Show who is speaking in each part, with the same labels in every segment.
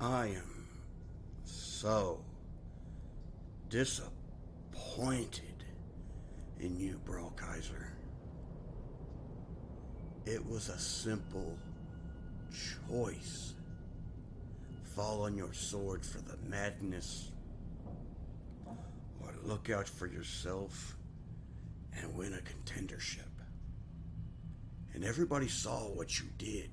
Speaker 1: I am so disappointed in you, Brawl Kaiser. It was a simple choice. Fall on your sword for the madness, or look out for yourself and win a contendership. And everybody saw what you did.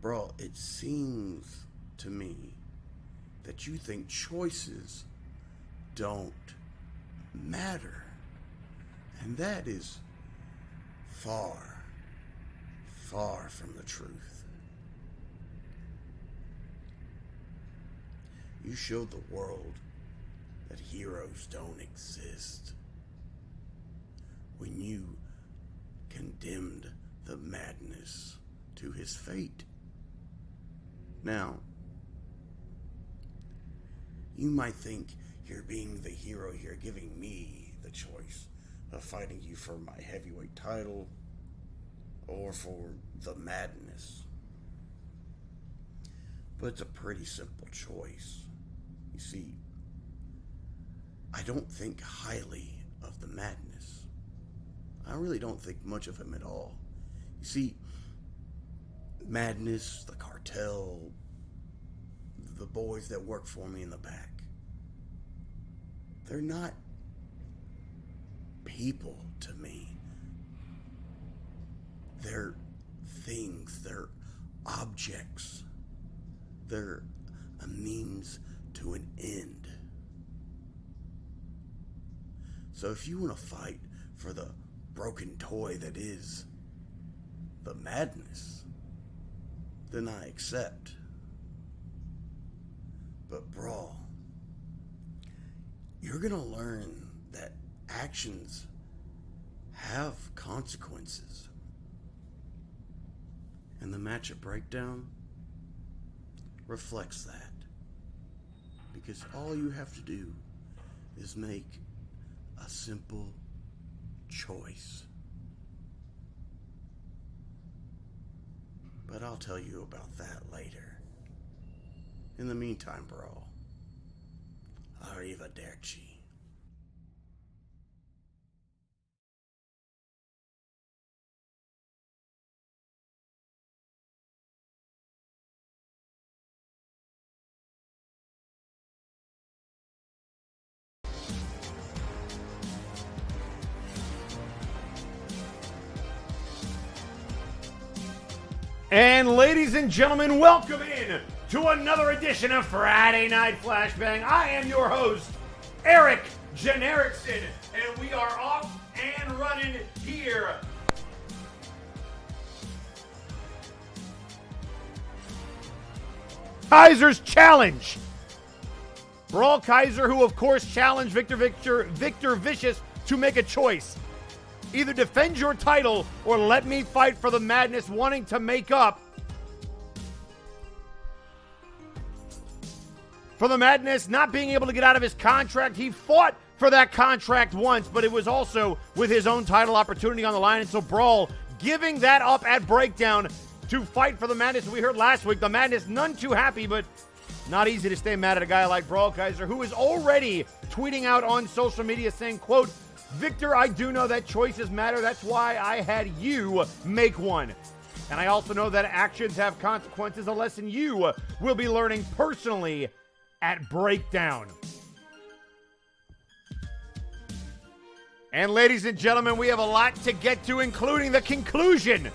Speaker 1: Bro, it seems to me that you think choices don't matter. And that is far, far from the truth. You showed the world that heroes don't exist when you condemned the madness to his fate. Now, you might think you're being the hero here, giving me the choice of fighting you for my heavyweight title or for the madness. But it's a pretty simple choice. You see, I don't think highly of the madness. I really don't think much of him at all. You see, madness, the cartel, the boys that work for me in the back, they're not people to me. They're things, they're objects. They're a means to an end. So if you want to fight for the broken toy that is the madness, then I accept. But Brawl, you're gonna learn that actions have consequences. And the matchup breakdown reflects that. Because all you have to do is make a simple choice. But I'll tell you about that later. In the meantime, Brawl, arrivederci.
Speaker 2: And ladies and gentlemen, welcome in to another edition of Friday Night Flashbang. I am your host, Eric Jenerickson, and we are off and running here. Kaiser's challenge. Brawl Kaiser, who of course challenged Victor Vicious to make a choice. Either defend your title or let me fight for the madness, wanting to make up for the madness, not being able to get out of his contract. He fought for that contract once, but it was also with his own title opportunity on the line. And so Brawl giving that up at Breakdown to fight for the madness. We heard last week, the madness, none too happy, but not easy to stay mad at a guy like Brawl Kaiser, who is already tweeting out on social media saying, quote, "Victor, I do know that choices matter. That's why I had you make one. And I also know that actions have consequences, a lesson you will be learning personally at Breakdown." And ladies and gentlemen, we have a lot to get to, including the conclusion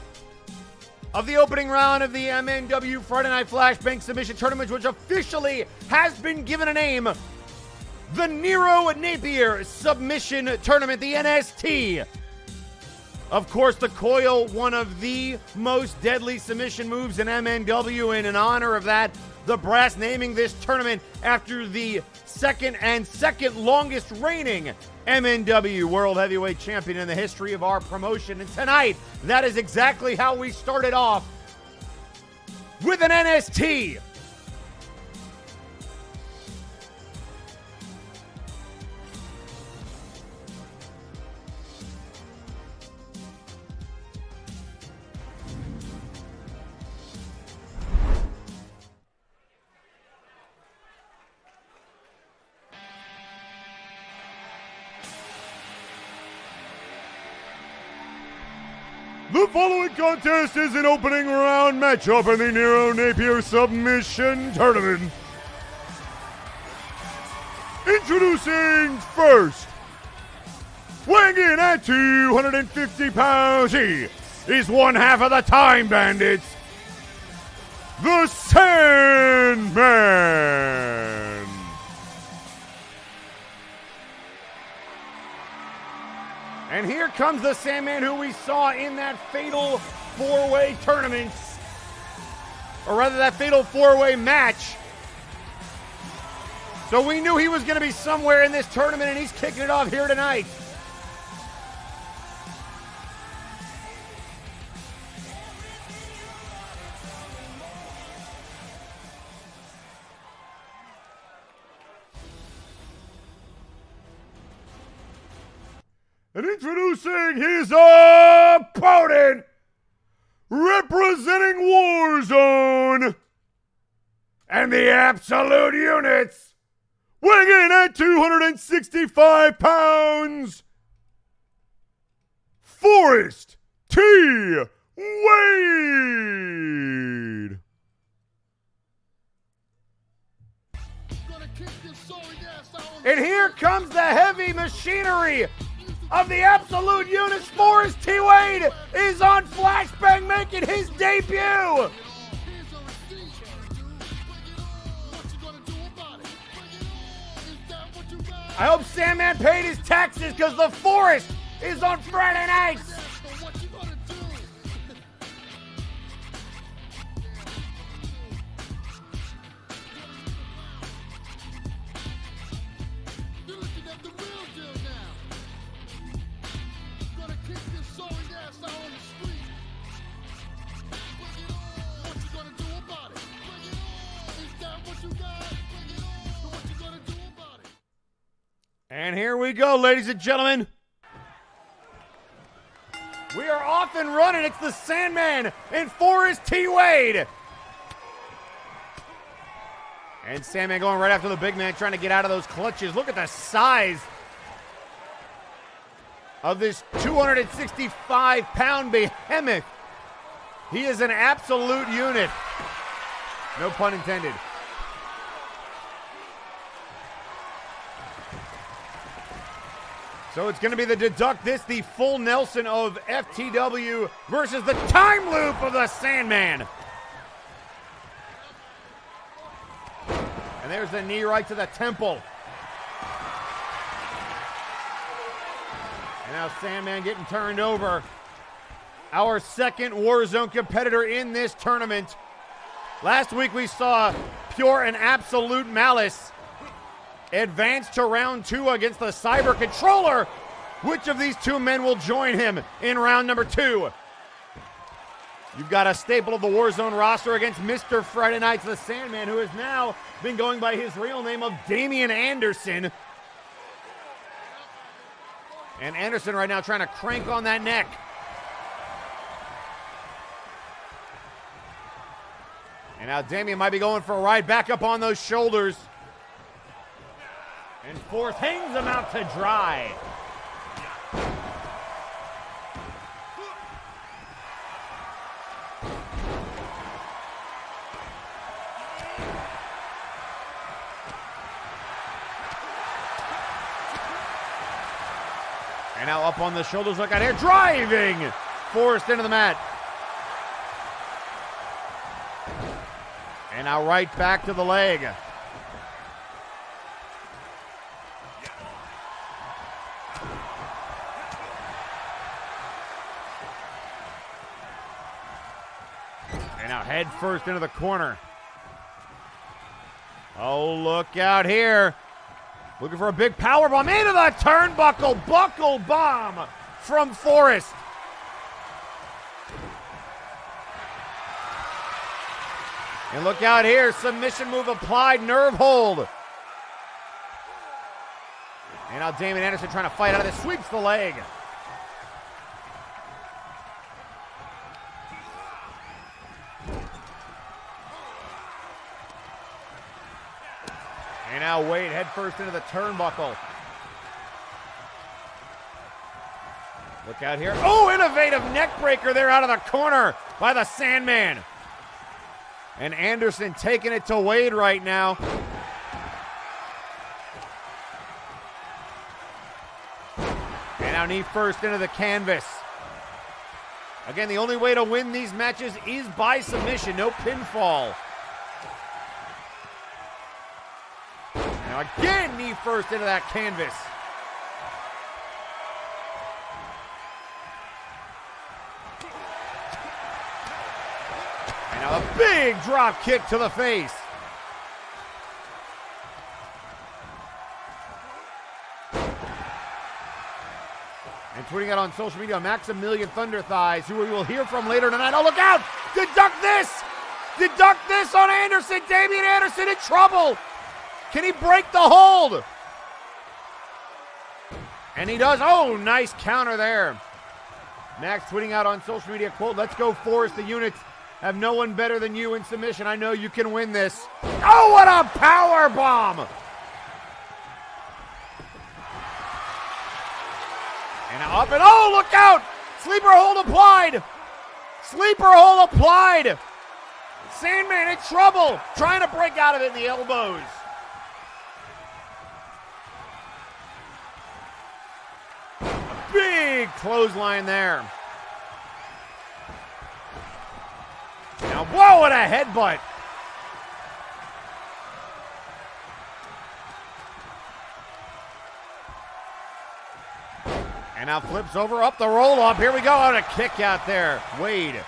Speaker 2: of the opening round of the MNW Friday Night Flashbang Submission Tournament, which officially has been given a name. The Nero Napier Submission Tournament, the NST. Of course, the coil, one of the most deadly submission moves in MNW, and in honor of that, the brass naming this tournament after the second longest reigning MNW World Heavyweight Champion in the history of our promotion. And tonight, that is exactly how we started off, with an NST. The following contest is an opening round matchup in the Nero Napier Submission Tournament. Introducing first, weighing in at 250 pounds, he is one half of the Time Bandits, the Sandman. And here comes the Sandman who we saw in that fatal four-way tournament, or rather that fatal four-way match. So we knew he was going to be somewhere in this tournament, and he's kicking it off here tonight. And introducing his opponent, representing Warzone and the Absolute Units, weighing in at 265 pounds, Forrest T. Wade. And here comes the heavy machinery of the Absolute Units. Forrest T. Wade is on Flashbang, making his debut. I hope Sandman paid his taxes because the Forest is on Friday nights. And here we go, ladies and gentlemen. We are off and running. It's the Sandman and Forrest T. Wade. And Sandman going right after the big man, trying to get out of those clutches. Look at the size of this 265-pound behemoth. He is an absolute unit. No pun intended. So it's going to be the deduct this, the full Nelson of FTW versus the time loop of the Sandman. And there's the knee right to the temple. And now Sandman getting turned over. Our second Warzone competitor in this tournament. Last week we saw Pure and Absolute Malice advance to round 2 against the Cyber Controller. Which of these two men will join him in round number 2? You've got a staple of the Warzone roster against Mr. Friday Nights, the Sandman, who has now been going by his real name of Damian Anderson. And Anderson right now trying to crank on that neck. And now Damian might be going for a ride back up on those shoulders. And Forrest hangs him out to dry. And now up on the shoulders, look out here, driving Forrest into the mat. And now right back to the leg. Now head first into the corner. Oh, look out here. Looking for a big power bomb into the turnbuckle. Buckle bomb from Forrest. And look out here. Submission move applied. Nerve hold. And now Damian Anderson trying to fight out of this. Sweeps the leg. And now Wade head first into the turnbuckle. Look out here. Oh, innovative neck breaker there out of the corner by the Sandman. And Anderson taking it to Wade right now. And now knee first into the canvas. Again, the only way to win these matches is by submission, no pinfall. Now again, knee first into that canvas. And now a big drop kick to the face. And tweeting out on social media, Maximilian Thunder Thighs, who we will hear from later tonight. Oh, look out! Deduct this! Deduct this on Anderson! Damian Anderson in trouble! Can he break the hold? And he does. Oh, nice counter there. Max tweeting out on social media, quote, "Let's go Forrest, the units have no one better than you in submission. I know you can win this." Oh, what a power bomb! And now up and oh, look out! Sleeper hold applied! Sleeper hold applied! Sandman in trouble, trying to break out of it in the elbows. A big clothesline there. Now, whoa, what a headbutt. And now flips over, up the roll-up. Here we go, out a kick out there. Wade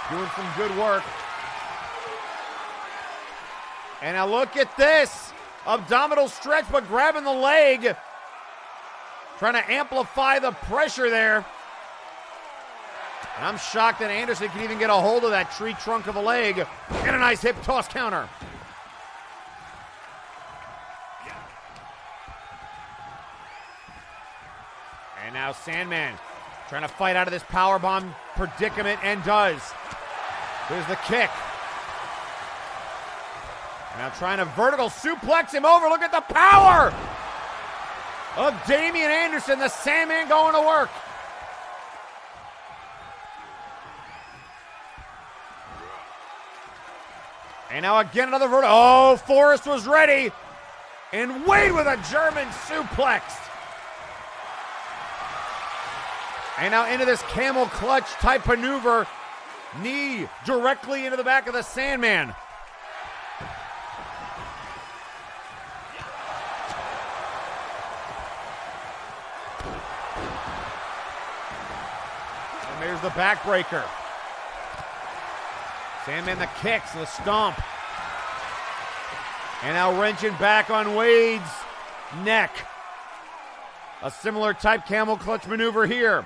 Speaker 2: doing some good work. And now look at this. Abdominal stretch, but grabbing the leg. Trying to amplify the pressure there. And I'm shocked that Anderson can even get a hold of that tree trunk of a leg. And a nice hip toss counter. And now Sandman trying to fight out of this powerbomb predicament, and does. There's the kick. And now trying to vertical suplex him over. Look at the power of Damian Anderson, the Sandman going to work. And now again another vertical. Oh, Forrest was ready. And Wade with a German suplex. And now into this camel clutch type maneuver. Knee directly into the back of the Sandman. And there's the backbreaker. Sandman the kicks, the stomp. And now wrenching back on Wade's neck. A similar type camel clutch maneuver here.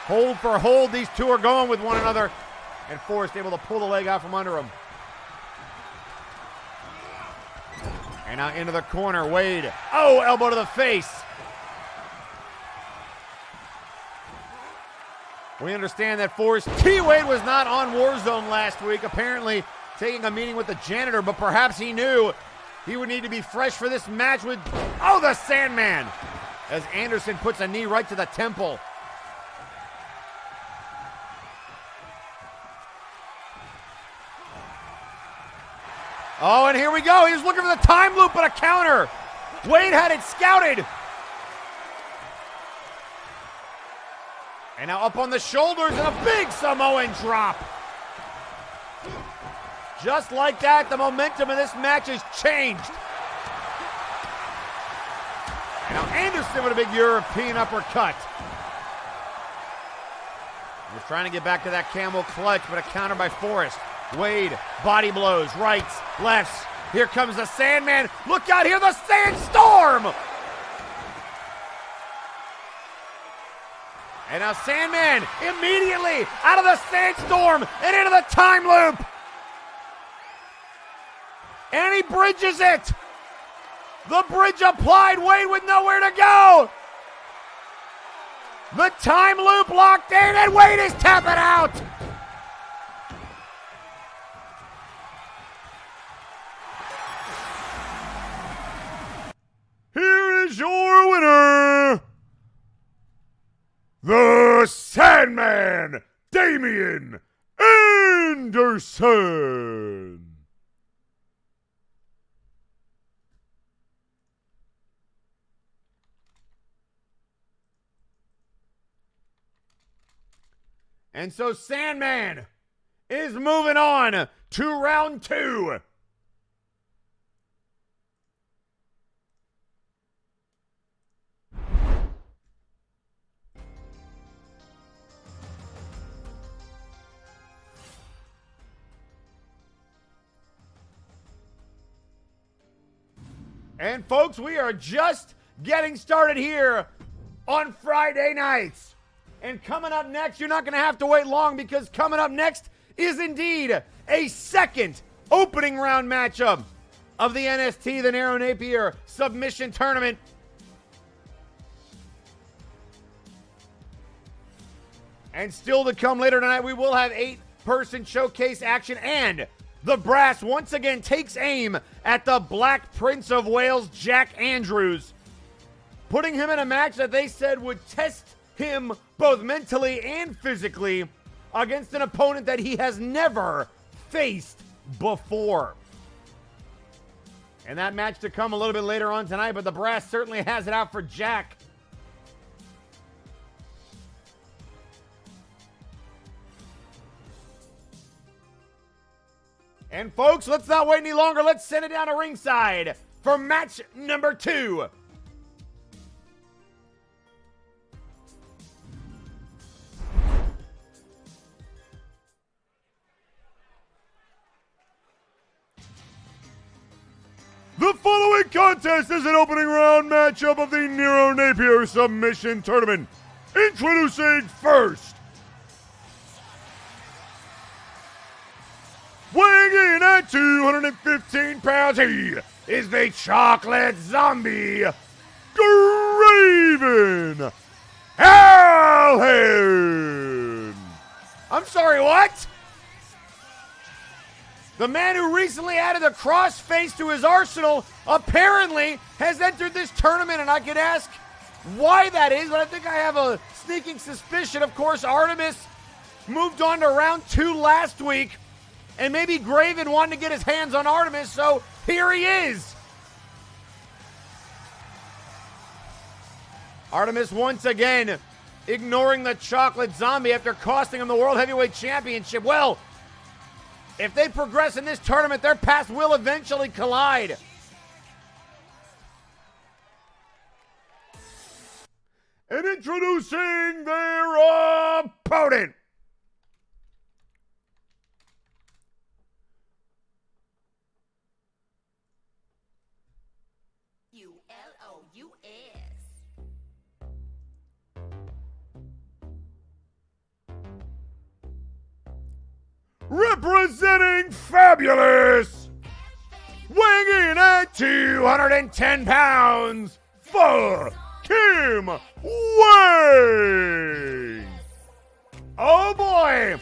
Speaker 2: Hold for hold, these two are going with one another. And Forrest able to pull the leg out from under him. And now into the corner, Wade. Oh, elbow to the face. We understand that Forrest T. Wade was not on Warzone last week, apparently taking a meeting with the janitor, but perhaps he knew he would need to be fresh for this match with, oh, the Sandman, as Anderson puts a knee right to the temple. Oh, and here we go. He was looking for the time loop, but a counter. Wade had it scouted. And now up on the shoulders and a big Samoan drop. Just like that, the momentum of this match has changed. And now Anderson with a big European uppercut. He was trying to get back to that camel clutch, but a counter by Forrest. Wade, body blows, rights, lefts. Here comes the Sandman. Look out here, the Sandstorm! And now Sandman immediately out of the Sandstorm and into the time loop. And he bridges it. The bridge applied, Wade with nowhere to go. The time loop locked in, and Wade is tapping out. Here is your winner, Raven. And so Sandman is moving on to round 2. And folks, we are just getting started here on Friday nights. And coming up next, you're not going to have to wait long, because coming up next is indeed a second opening round matchup of the NST, the Narrow Napier Submission Tournament. And still to come later tonight, we will have 8-person showcase action, and the Brass once again takes aim at the Black Prince of Wales, Jack Andrews, putting him in a match that they said would test him both mentally and physically against an opponent that he has never faced before. And that match to come a little bit later on tonight, but the Brass certainly has it out for Jack. And folks, let's not wait any longer. Let's send it down to ringside for match number 2. The following contest is an opening round matchup of the Nero Napier Submission Tournament. Introducing first, weighing in at 215 pounds, he is the Chocolate Zombie, Graven Allen. I'm sorry, what? The man who recently added the crossface to his arsenal apparently has entered this tournament, and I could ask why that is, but I think I have a sneaking suspicion. Of course, Artemis moved on to round 2 last week, and maybe Graven wanted to get his hands on Artemis, so here he is. Artemis once again ignoring the Chocolate Zombie after costing him the World Heavyweight Championship. Well, if they progress in this tournament, their paths will eventually collide. And introducing their opponent, representing Fabulous, weighing in at 210 pounds, for Kim Wayne. Oh boy!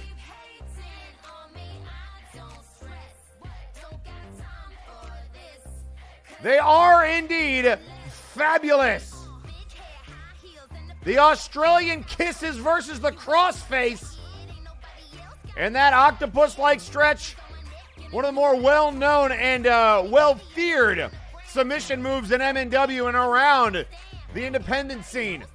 Speaker 2: They are indeed fabulous. The Australian Kisses versus the Crossface. And that octopus-like stretch, one of the more well-known and well-feared submission moves in MNW and around the independent scene.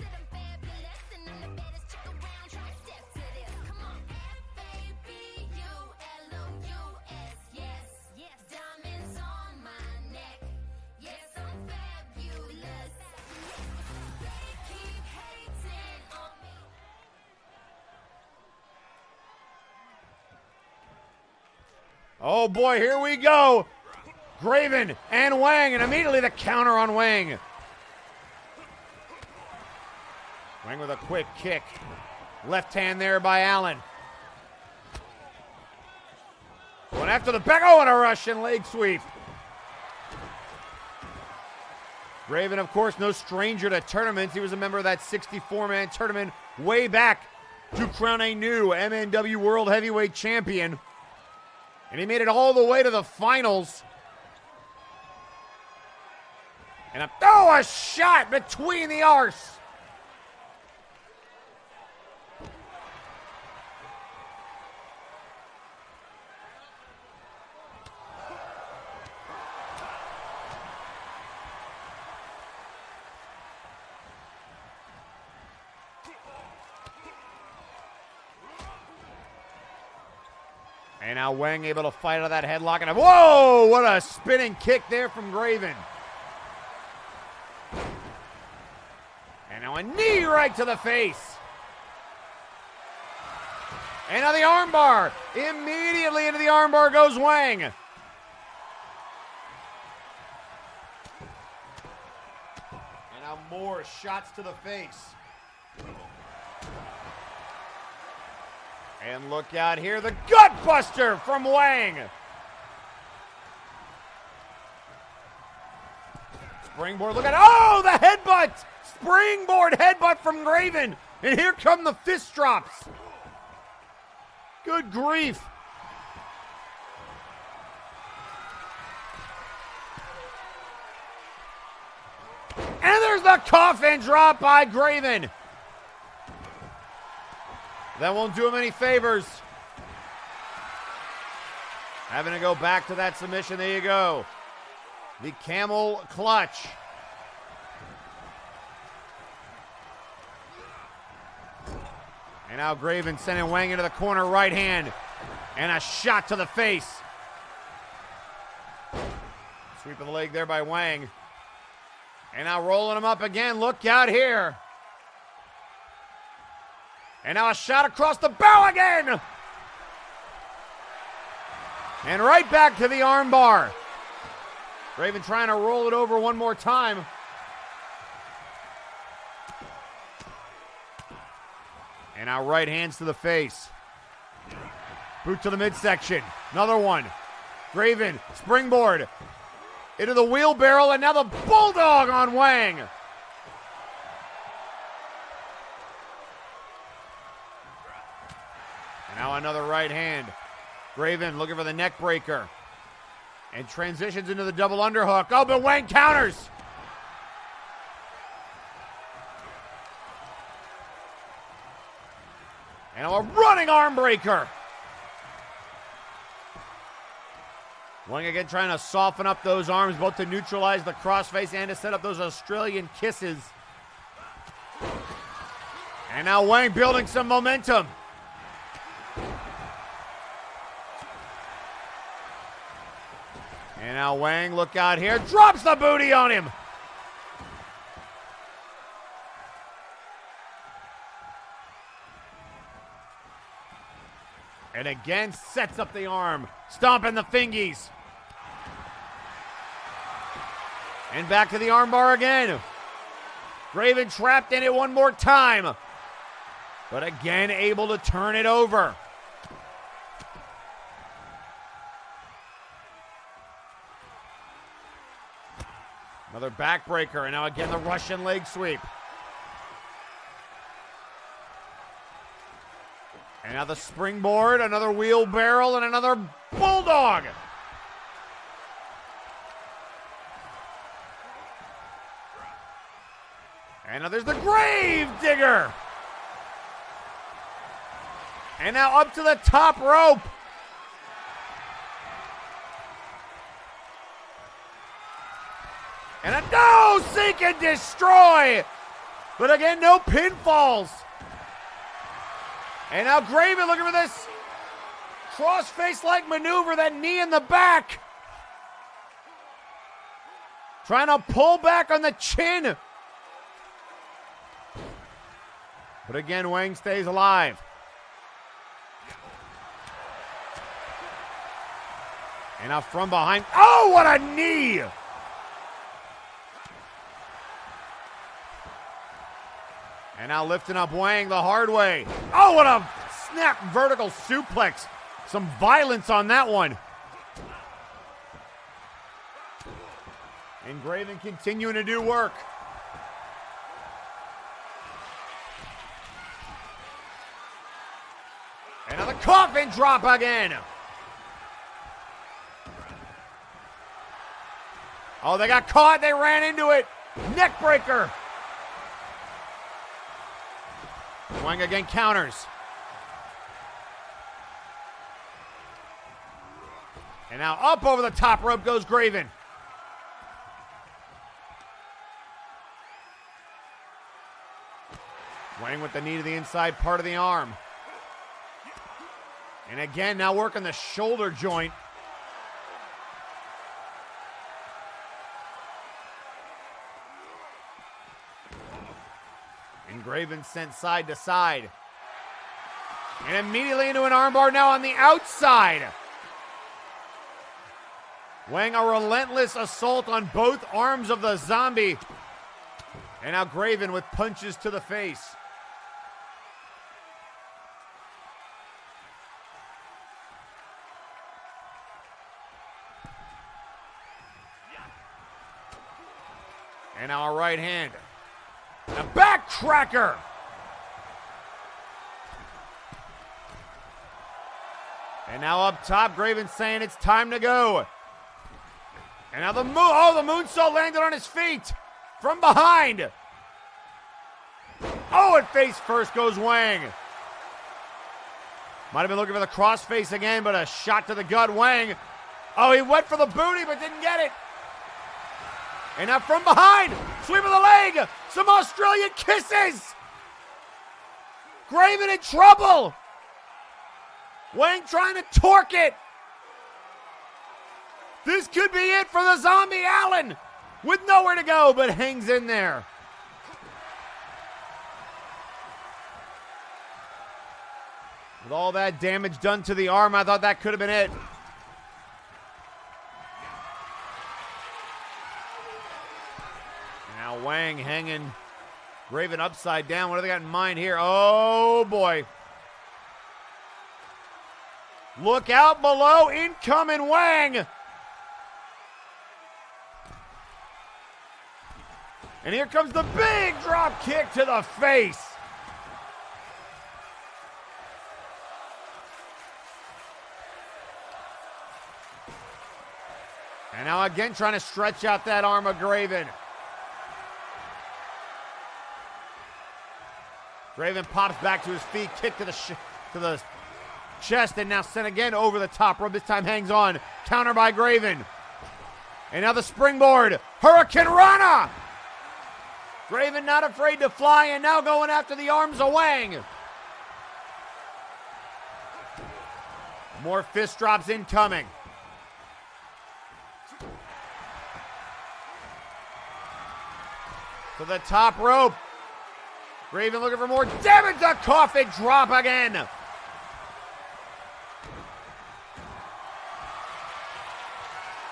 Speaker 2: Oh boy, here we go. Graven and Wang, and immediately the counter on Wang. Wang with a quick kick. Left hand there by Allen. Going after the back. Oh, and a Russian leg sweep. Graven, of course, no stranger to tournaments. He was a member of that 64-man tournament way back to crown a new MNW World Heavyweight Champion. And he made it all the way to the finals. And a shot between the arse. And now Wang able to fight out of that headlock. And whoa, what a spinning kick there from Graven. And now a knee right to the face. And now the armbar. Immediately into the armbar goes Wang. And now more shots to the face. And look out here, the gut buster from Wang. Springboard, look at, oh, the headbutt. Springboard headbutt from Graven. And here come the fist drops. Good grief. And there's the coffin drop by Graven. That won't do him any favors. Having to go back to that submission. There you go. The camel clutch. And now Graven sending Wang into the corner right hand. And a shot to the face. Sweep of the leg there by Wang. And now rolling him up again. Look out here. And now a shot across the bow again. And right back to the armbar. Graven trying to roll it over one more time. And now right hands to the face. Boot to the midsection. Another one. Graven, springboard. Into the wheelbarrow, and now the bulldog on Wang. And now another right hand. Graven looking for the neck breaker. And transitions into the double underhook. Oh, but Wang counters. And a running arm breaker. Wang again trying to soften up those arms, both to neutralize the crossface and to set up those Australian kisses. And now Wang building some momentum. And now Wang, look out here, drops the booty on him. And again sets up the arm, stomping the fingies. And back to the armbar again. Graven trapped in it one more time. But again able to turn it over. Another backbreaker, and now again the Russian leg sweep. And now the springboard, another wheelbarrow, and another bulldog. And now there's the grave digger. And now up to the top rope. And a no, seek and destroy. But again, no pinfalls. And now Graven looking for this cross-face-like maneuver, that knee in the back. Trying to pull back on the chin. But again, Wang stays alive. And now from behind, oh, what a knee! And now lifting up Wang the hard way. Oh, what a snap vertical suplex. Some violence on that one. And Graven continuing to do work. And now the coffin drop again. Oh, they got caught. They ran into it. Neck breaker. Wang again counters. And now up over the top rope goes Graven. Wang with the knee to the inside part of the arm. And again, now working the shoulder joint. And Graven sent side to side. And immediately into an armbar now on the outside. Wang, a relentless assault on both arms of the zombie. And now Graven with punches to the face. And now a right hand. A back cracker. And now up top, Graven saying it's time to go. And now the moonsault landed on his feet from behind. Oh, and face first goes Wang. Might have been looking for the crossface again, but a shot to the gut, Wang. Oh, he went for the booty, but didn't get it. And now from behind, sweep of the leg, some Australian kisses. Graven in trouble. Wang trying to torque it. This could be it for the zombie Allen with nowhere to go, but hangs in there. With all that damage done to the arm, I thought that could have been it. Now Wang hanging Graven upside down. What do they got in mind here? Oh, boy. Look out below. Incoming Wang. And here comes the big drop kick to the face. And now again trying to stretch out that arm of Graven. Graven pops back to his feet, kick to the chest, and now sent again over the top rope. This time hangs on. Counter by Graven. And now the springboard. Hurricane Rana. Graven not afraid to fly and now going after the arms of Wang. More fist drops incoming. To the top rope. Graven looking for more damage. The coffin drop again.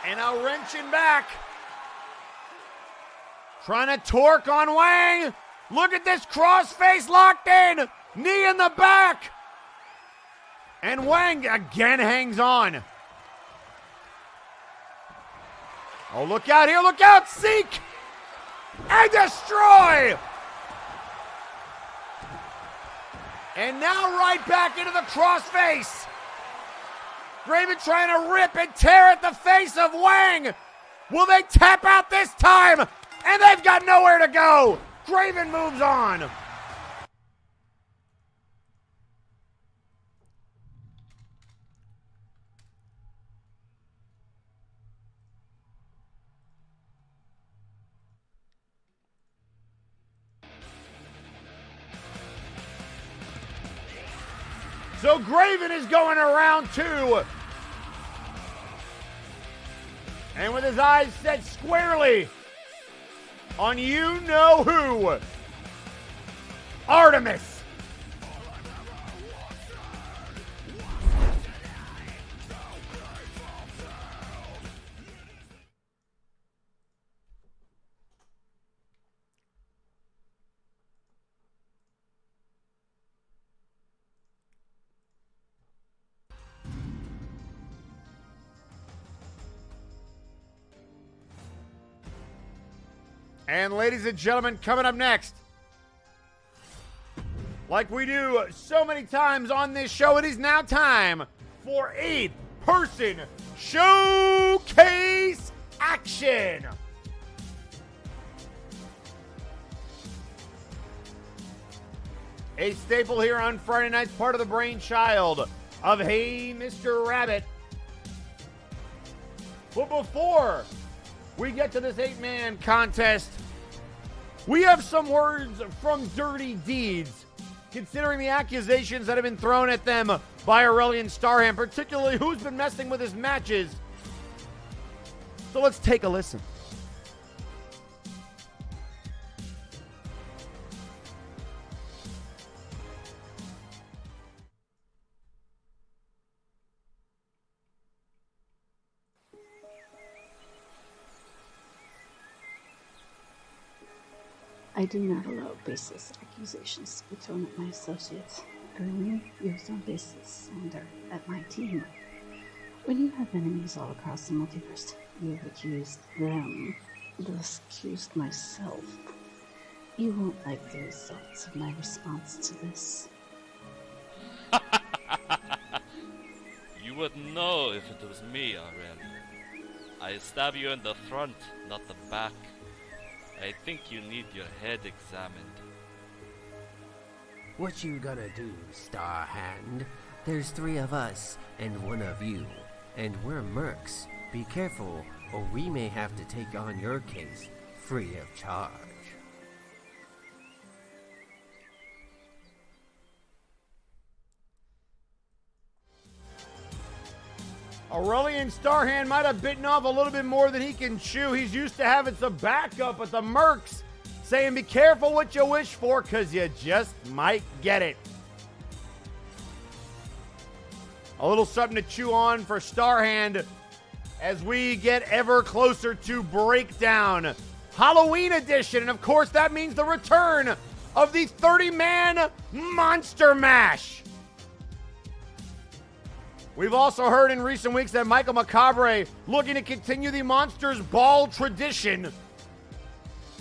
Speaker 2: And now wrenching back. Trying to torque on Wang. Look at this crossface locked in. Knee in the back. And Wang again hangs on. Oh, look out here. Look out. Seek. And destroy. And now right back into the crossface. Graven trying to rip and tear at the face of Wang. Will they tap out this time? And they've got nowhere to go. Graven moves on. So Graven is going around two. And with his eyes set squarely on you-know-who, Artemis. And ladies and gentlemen, coming up next, like we do so many times on this show, it is now time for 8-person showcase action. A staple here on Friday nights, part of the brainchild of Hey Mr. Rabbit. But before we get to this 8-man contest, we have some words from Dirty Deeds, considering the accusations that have been thrown at them by Aurelian Starhand, particularly who's been messing with his matches. So let's take a listen.
Speaker 3: I do not allow baseless accusations to be thrown at my associates. Earlier, you used on baseless slander at my team. When you have enemies all across the multiverse, you have accused them, thus accused myself. You won't like the results of my response to this.
Speaker 4: You would know if it was me, Aurelian. I stab you in the front, not the back. I think you need your head examined.
Speaker 5: What you gonna do, Starhand? There's 3 of us and 1 of you, and we're mercs. Be careful, or we may have to take on your case free of charge.
Speaker 2: Aurelian Starhand might have bitten off a little bit more than he can chew. He's used to having some backup, but the mercs saying be careful what you wish for, because you just might get it. A little something to chew on for Starhand as we get ever closer to Breakdown Halloween edition. And of course, that means the return of the 30-man Monster Mash. We've also heard in recent weeks that Michael Macabre looking to continue the Monsters Ball tradition.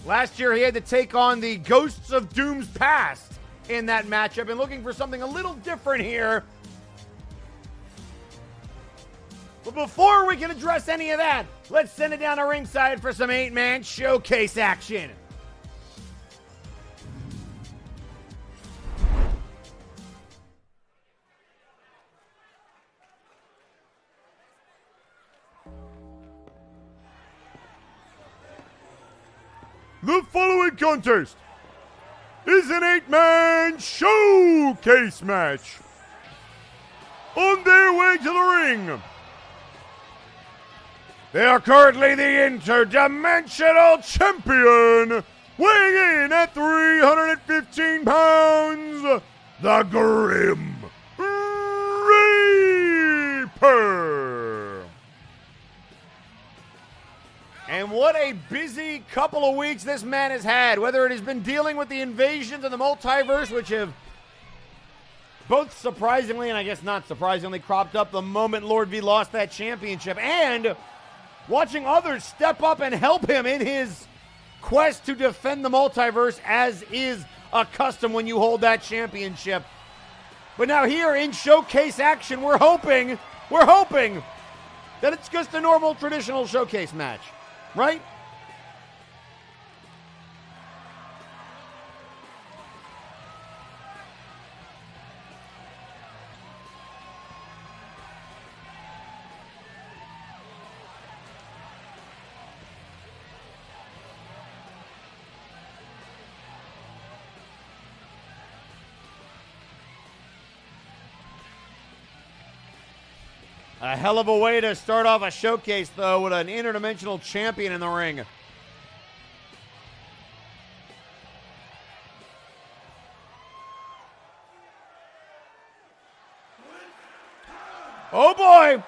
Speaker 2: Last year, he had to take on the Ghosts of Doom's Past in that matchup, and looking for something a little different here. But before we can address any of that, let's send it down to ringside for some 8-man showcase action. The following contest is an 8-man showcase match. On their way to the ring, they are currently the interdimensional champion, weighing in at 315 pounds, the Grim Reaper. And what a busy couple of weeks this man has had, whether it has been dealing with the invasions of the multiverse, which have both surprisingly and I guess not surprisingly cropped up the moment Lord V lost that championship, and watching others step up and help him in his quest to defend the multiverse, as is a custom when you hold that championship. But now here in showcase action, we're hoping that it's just a normal traditional showcase match. Right? A hell of a way to start off a showcase, though, with an interdimensional champion in the ring. Oh boy!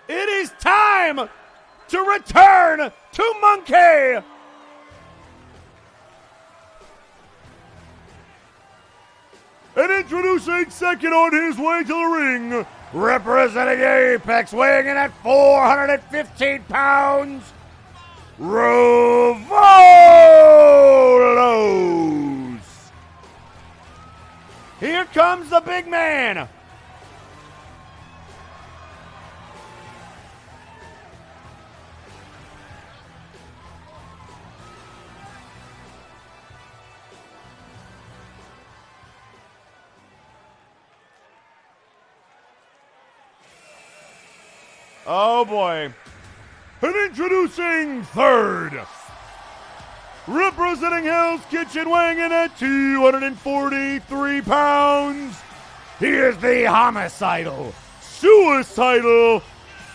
Speaker 2: It is time to return to Monkey! And introducing second on his way to the ring, representing Apex, weighing in at 415 pounds, Rovolos. Here comes the big man. Oh boy. And introducing third, representing Hell's Kitchen, weighing in at 243 pounds, He is the homicidal, suicidal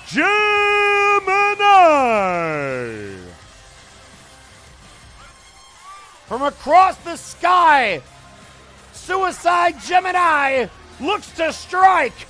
Speaker 2: Gemini. From across the sky, Suicide Gemini looks to strike.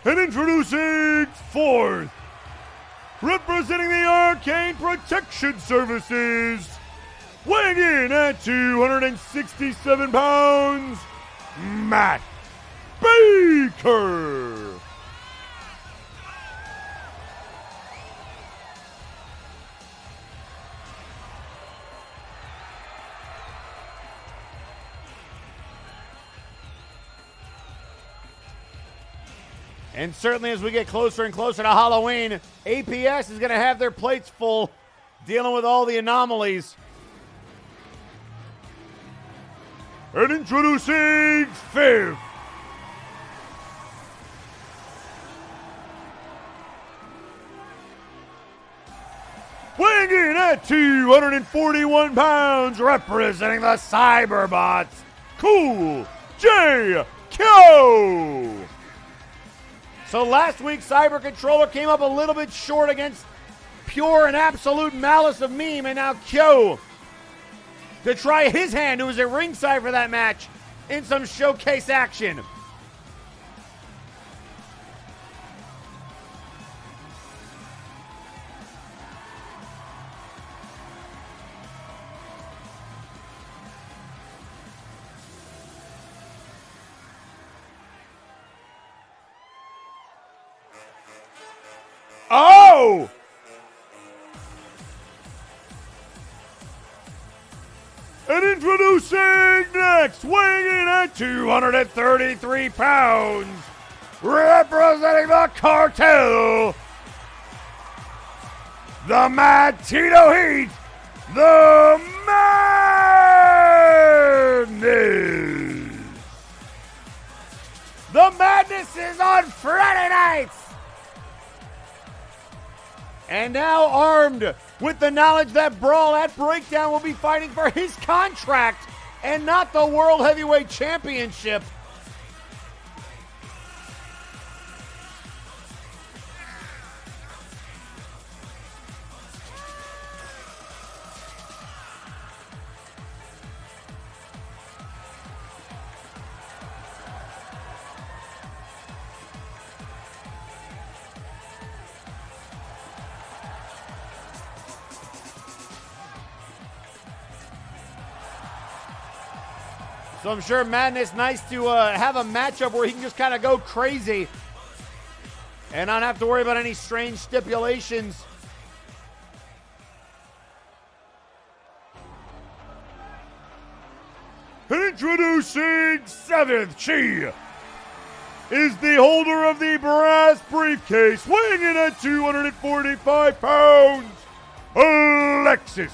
Speaker 2: And introducing fourth, representing the Arcane Protection Services, weighing in at 267 pounds, Matt Baker. And certainly as we get closer and closer to Halloween, APS is going to have their plates full, dealing with all the anomalies. And introducing fifth, weighing in at 241 pounds, representing the Cyberbots, Cool J.Q. So last week, Cyber Controller came up a little bit short against pure and absolute malice of meme, and now Kyo to try his hand, who was at ringside for that match, in some showcase action. Oh! And introducing next, weighing in at 233 pounds, representing the Cartel, the Mad Tito Heat, the Madness. The Madness is on Friday nights. And now armed with the knowledge that Brawl at Breakdown will be fighting for his contract and not the World Heavyweight Championship. So I'm sure Madness nice to have a matchup where he can just kind of go crazy and not have to worry about any strange stipulations. Introducing seventh, she is the holder of the brass briefcase, weighing in at 245 pounds, Alexis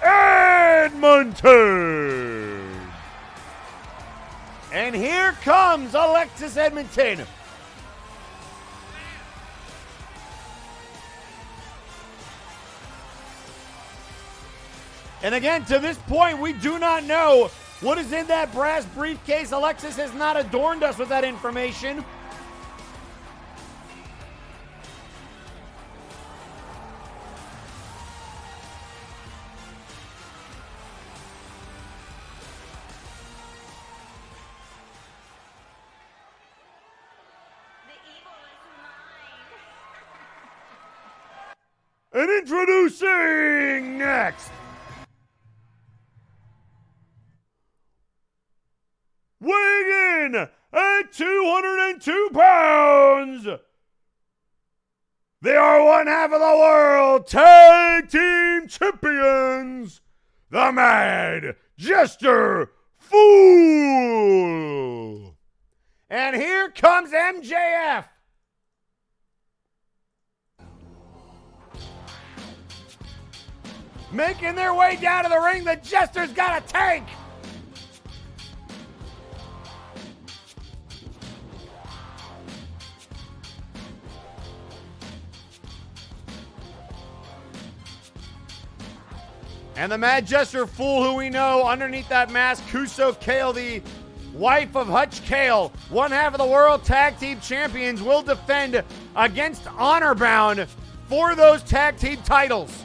Speaker 2: Edmonton. And here comes Alexis Edmonton. And again, to this point, we do not know what is in that brass briefcase. Alexis has not adorned us with that information. And introducing next, weighing in at 202 pounds, they are one half of the world tag team champions, the Mad Jester Fool. And here comes MJF. making their way down to the ring. The Jester's got a tank. And the Mad Jester Fool, who we know underneath that mask, Kuso Kale, the wife of Hutch Kale, one half of the World Tag Team Champions, will defend against Honor Bound for those tag team titles.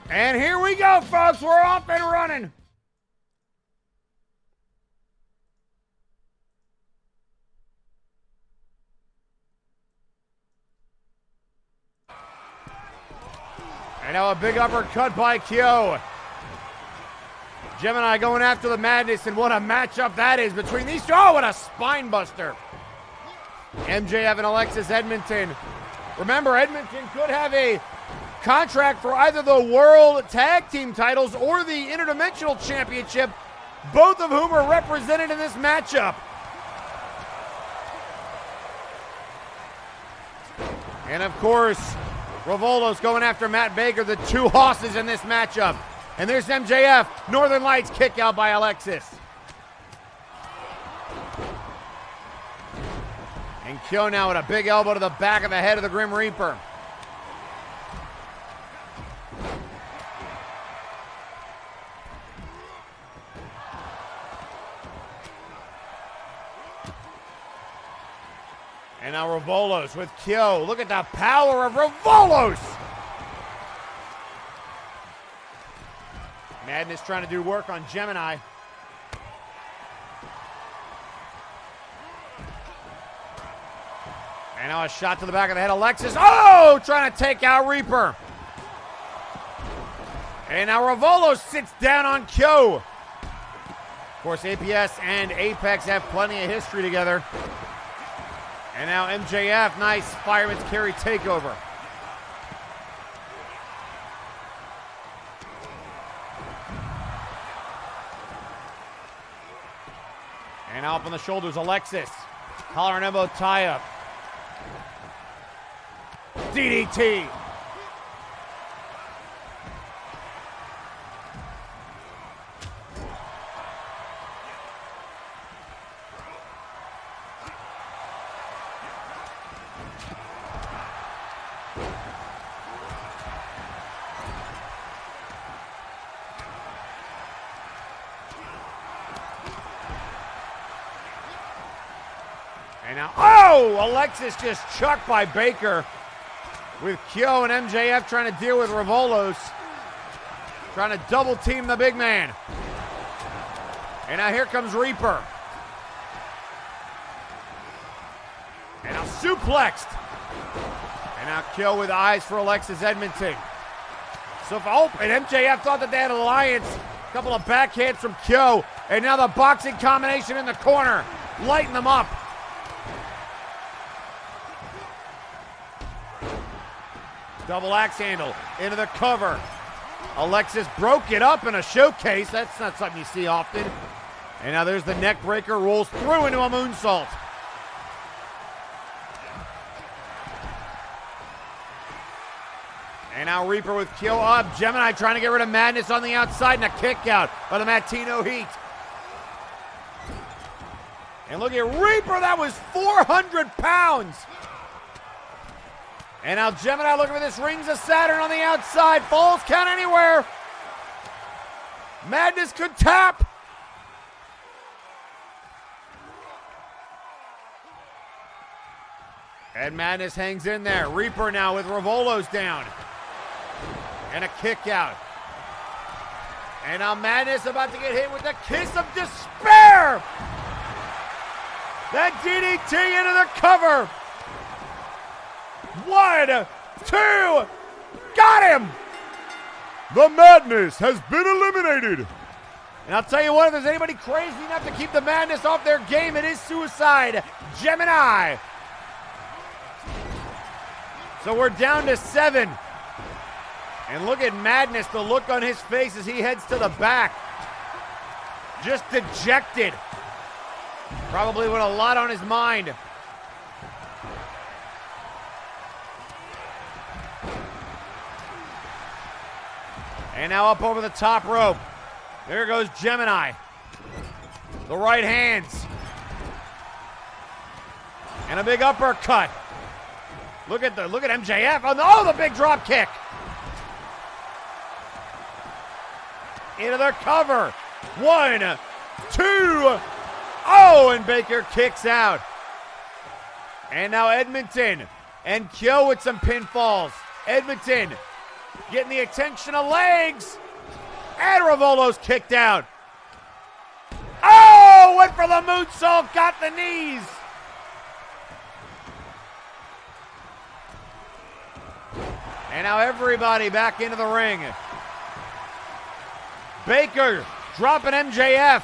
Speaker 2: And here we go, folks. We're off and running. And now a big uppercut by Kyo. Gemini going after the Madness, and what a matchup that is between these two. Oh, what a spine buster. MJF and Alexis Edmonton. Remember, Edmonton could have a contract for either the World Tag Team titles or the Interdimensional Championship, both of whom are represented in this matchup. And of course, Revolto's going after Matt Baker, the two hosses in this matchup. And there's MJF, Northern Lights kick out by Alexis. And Kyo now with a big elbow to the back of the head of the Grim Reaper. And now Revolos with Kyo. Look at the power of Revolos. Madness trying to do work on Gemini. And now a shot to the back of the head. Alexis, oh, trying to take out Reaper. And now Revolos sits down on Kyo. Of course, APS and Apex have plenty of history together. And now MJF, nice fireman's carry takeover. And up on the shoulders, Alexis. Collar and elbow tie-up. DDT. And now, oh, Alexis just chucked by Baker with Kyo and MJF trying to deal with Revolos. Trying to double team the big man. And now here comes Reaper. And now suplexed. And now Kyo with eyes for Alexis Edmonton. So, and MJF thought that they had an alliance. A couple of backhands from Kyo. And now the boxing combination in the corner. Lighten them up. Double axe handle into the cover. Alexis broke it up in a showcase. That's not something you see often. And now there's the neck breaker, rolls through into a moonsault. And now Reaper with Kyo up. Gemini trying to get rid of Madness on the outside, and a kick out by the Matino Heat. And look at Reaper, that was 400 pounds. And now Gemini looking for this Rings of Saturn on the outside. Falls count anywhere. Madness could tap. And Madness hangs in there. Reaper now with Revolos down. And a kick out. And now Madness about to get hit with the kiss of despair. That DDT into the cover. What 2. Got him! The Madness has been eliminated. And I'll tell you what, if there's anybody crazy enough to keep the Madness off their game, it is Suicide Gemini. So we're down to 7. And look at Madness, the look on his face as he heads to the back. Just dejected. Probably with a lot on his mind. And now up over the top rope. There goes Gemini. The right hands. And a big uppercut. Look at MJF. Oh, the big drop kick. Into their cover. 1, 2. Oh, and Baker kicks out. And now Edmonton and Kyo with some pinfalls. Edmonton getting the attention of legs. And Rivolo's kicked out. Oh, went for the moonsault, got the knees. And now everybody back into the ring. Baker dropping MJF.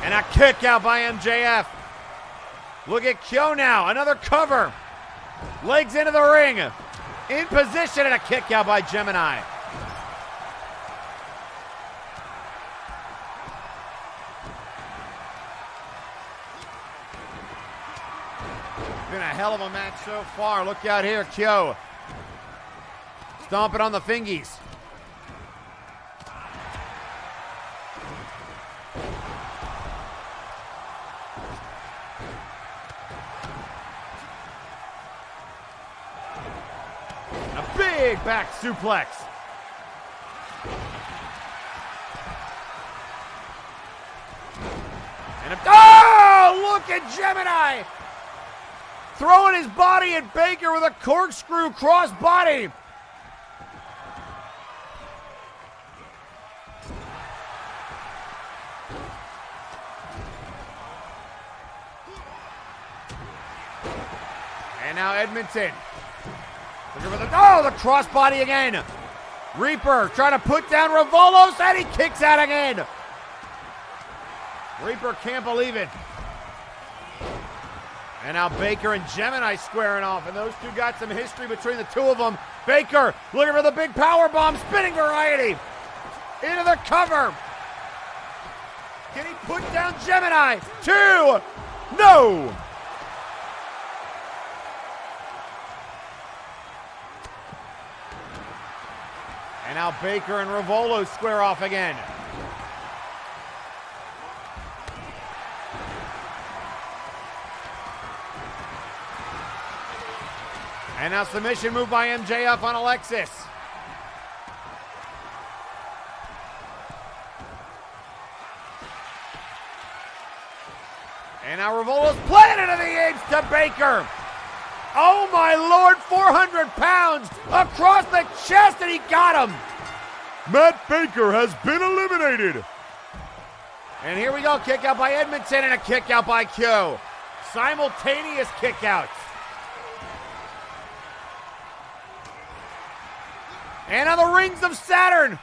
Speaker 2: And a kick out by MJF. Look at Kyo now, another cover. Legs into the ring. In position and a kick out by Gemini. Been a hell of a match so far. Look out here, Kyo. Stomping on the fingies. A big back suplex. And oh, look at Gemini. Throwing his body at Baker with a corkscrew cross body. And now Edmonton. The crossbody again. Reaper trying to put down Rivolo's and he kicks out again. Reaper can't believe it. And now Baker and Gemini squaring off, and those two got some history between the two of them. Baker looking for the big power bomb, spinning variety. Into the cover. Can he put down Gemini? 2. No. And now Baker and Rivolo square off again. And now submission move by MJF on Alexis. And now Rivolo's playing into the apes to Baker. Oh my Lord, 400 pounds across the chest, and he got him.
Speaker 6: Matt Baker has been eliminated.
Speaker 2: And here we go, kick out by Edmonton and a kick out by Kyo. Simultaneous kick outs. And on the rings of Saturn.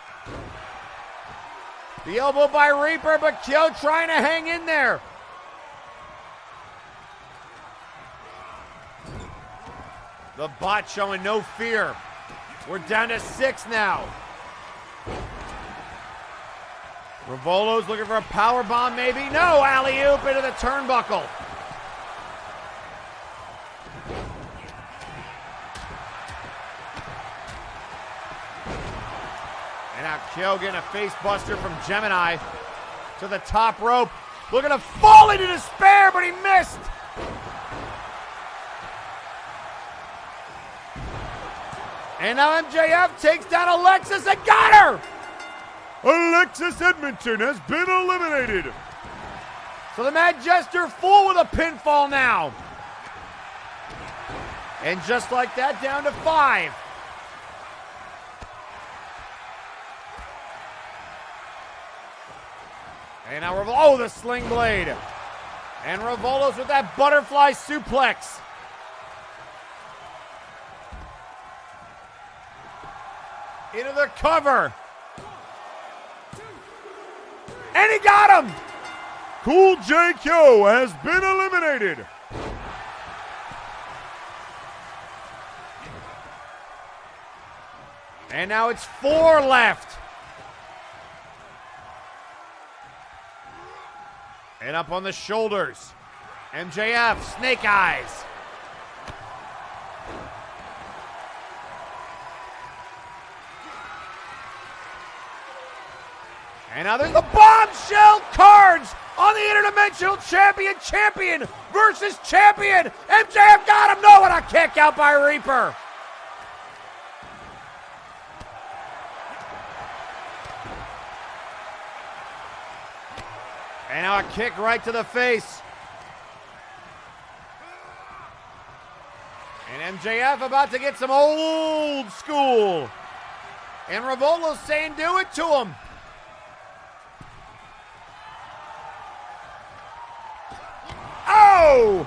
Speaker 2: The elbow by Reaper, but Kyo trying to hang in there. The bot showing no fear. We're down to 6 now. Rivolo's looking for a power bomb, maybe. No, alley-oop into the turnbuckle. And now Kyo getting a face buster from Gemini to the top rope. Looking to fall into despair, but he missed. And now MJF takes down Alexis and got her!
Speaker 6: Alexis Edmonton has been eliminated.
Speaker 2: So the Mad Jester full with a pinfall now. And just like that, down to 5. And now Rivolo, the sling blade. And Rivolo's with that butterfly suplex. Into the cover. And he got him.
Speaker 6: Cool J.K. has been eliminated.
Speaker 2: And now it's 4 left. And up on the shoulders. MJF, Snake Eyes. And now there's the bombshell cards on the Interdimensional Champion versus Champion. MJF got him. No, what a kick out by Reaper. And now a kick right to the face. And MJF about to get some old school. And Rivolo's saying do it to him. Oh!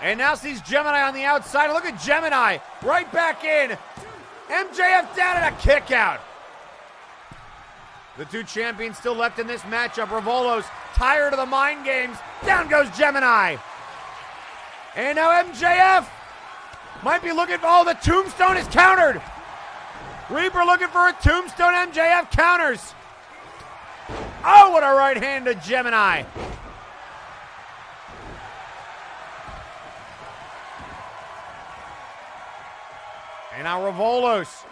Speaker 2: And now sees Gemini on the outside. Look at Gemini right back in. MJF down and a kick out. The two champions still left in this matchup. Rivolo's tired of the mind games. Down goes Gemini. And now MJF might be looking for, oh, the tombstone is countered. Reaper looking for a tombstone. MJF counters. Oh, what a right hand to Gemini. And now Rivolo's.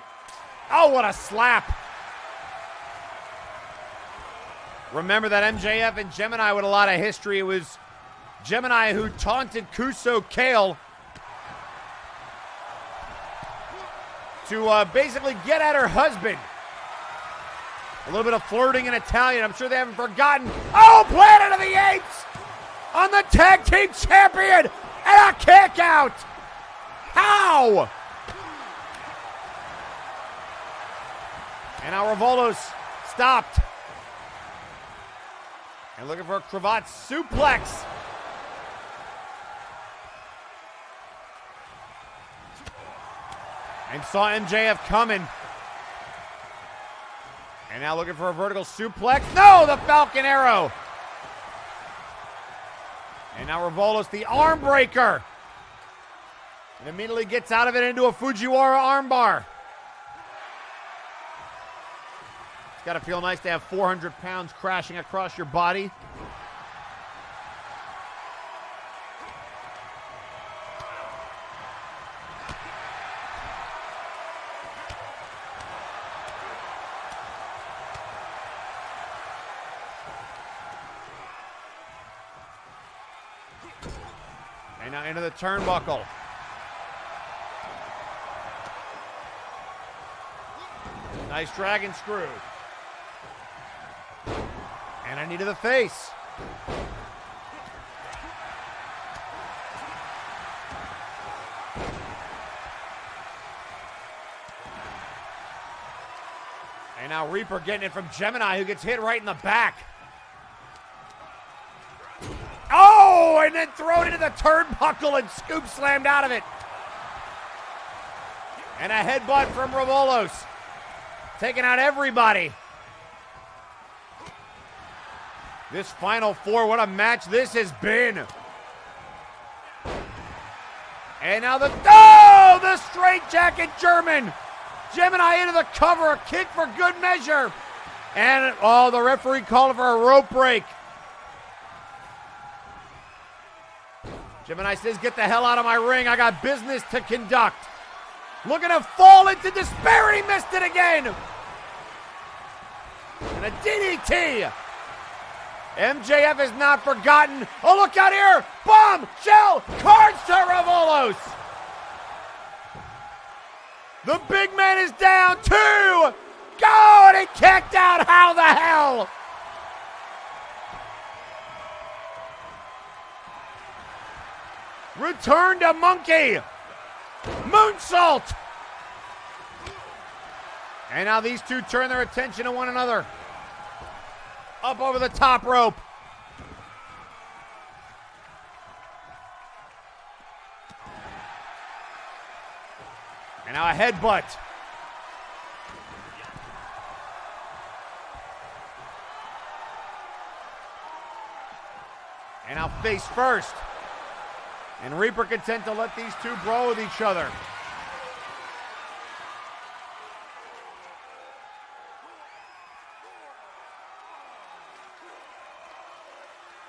Speaker 2: Oh, what a slap. Remember that MJF and Gemini with a lot of history. It was Gemini who taunted Kuso Kale to basically get at her husband. A little bit of flirting in Italian. I'm sure they haven't forgotten. Oh, Planet of the Apes on the tag team champion and a kick out. How? And now Rivolo's stopped. And looking for a cravat suplex. And saw MJF coming. And now looking for a vertical suplex. No, the Falcon Arrow. And now Rivolo's the arm breaker. And immediately gets out of it into a Fujiwara armbar. Got to feel nice to have 400 pounds crashing across your body. And now into the turnbuckle. Nice dragon screw. And a knee to the face. And now Reaper getting it from Gemini, who gets hit right in the back. Oh, and then thrown into the turnbuckle and scoop slammed out of it. And a headbutt from Rivolo's. Taking out everybody. This Final Four, what a match this has been. And now the straitjacket German. Gemini into the cover, a kick for good measure. And, oh, the referee called for a rope break. Gemini says, get the hell out of my ring. I got business to conduct. Looking to fall into despair, and he missed it again. And a DDT. MJF is not forgotten. Oh, look out here. Bombshell cards to Rivolo's. The big man is down. 2. Go, and he kicked out. How the hell? Return to monkey. Moonsault. And now these two turn their attention to one another. Up over the top rope. And now a headbutt. And now face first. And Reaper content to let these two brawl with each other.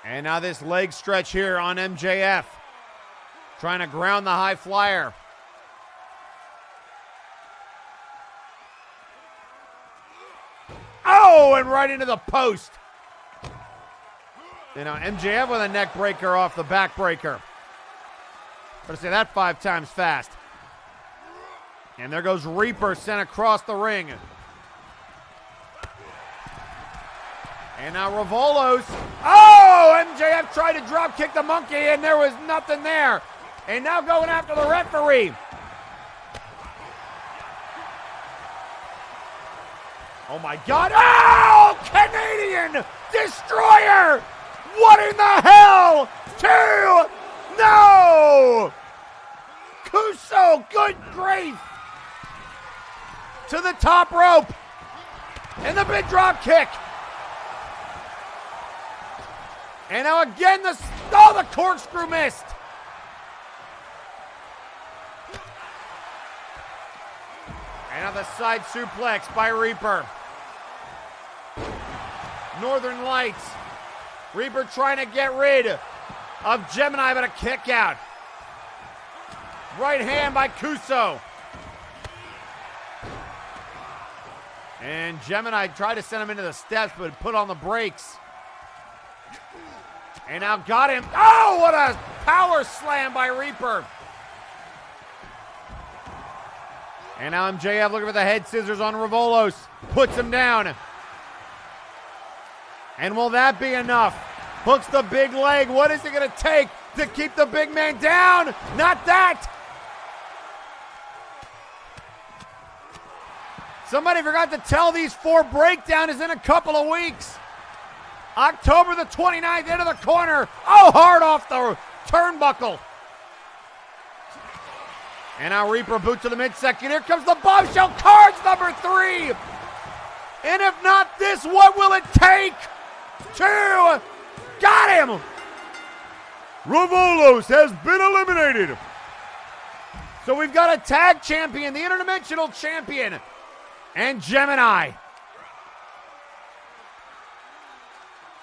Speaker 2: And now this leg stretch here on MJF. Trying to ground the high flyer. Oh, and right into the post. You know, MJF with a neck breaker off the back breaker. Better say that 5 times fast. And there goes Reaper sent across the ring. And now Revolos. Oh, MJF tried to drop kick the monkey and there was nothing there. And now going after the referee. Oh my God. Oh, Canadian Destroyer. What in the hell? 2. No. Kuso, good grief. To the top rope. And the big drop kick. And now again, the corkscrew missed. And now the side suplex by Reaper. Northern Lights. Reaper trying to get rid of Gemini, but a kick out. Right hand by Kuso. And Gemini tried to send him into the steps, but put on the brakes. And now got him. Oh, what a power slam by Reaper. And now MJF looking for the head scissors on Revolos. Puts him down. And will that be enough? Hooks the big leg. What is it going to take to keep the big man down? Not that. Somebody forgot to tell these 4 breakdown is in a couple of weeks. October the 29th, into the corner. Oh, hard off the turnbuckle. And now Reaper boot to the midsection. Here comes the bombshell cards, number 3. And if not this, what will it take? 2. Got him.
Speaker 6: Revolos has been eliminated.
Speaker 2: So we've got a tag champion, the interdimensional champion, and Gemini.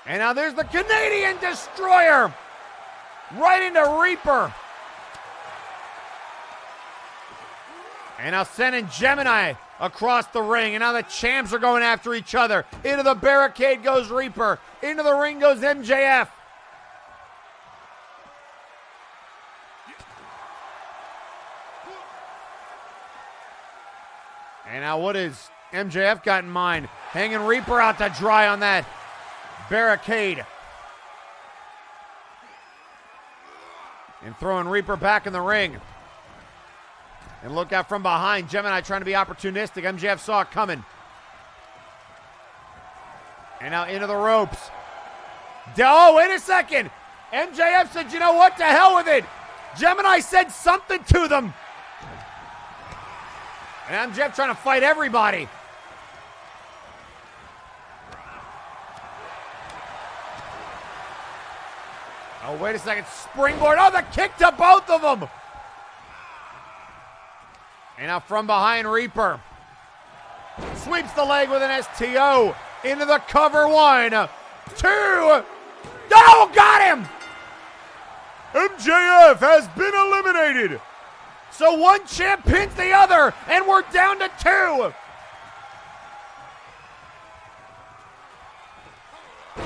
Speaker 2: And now there's the Canadian Destroyer. Right into Reaper. And now sending Gemini across the ring. And now the champs are going after each other. Into the barricade goes Reaper. Into the ring goes MJF. And now what has MJF got in mind? Hanging Reaper out to dry on that barricade. And throwing Reaper back in the ring. And look out from behind. Gemini trying to be opportunistic. MJF saw it coming. And now into the ropes. Oh, wait a second. MJF said, you know what? To hell with it. Gemini said something to them. And MJF trying to fight everybody. Oh, wait a second. Springboard. Oh, the kick to both of them. And now from behind, Reaper sweeps the leg with an STO into the cover. 1, 2. Oh, got him.
Speaker 6: MJF has been eliminated.
Speaker 2: So one champ pins the other, and we're down to 2.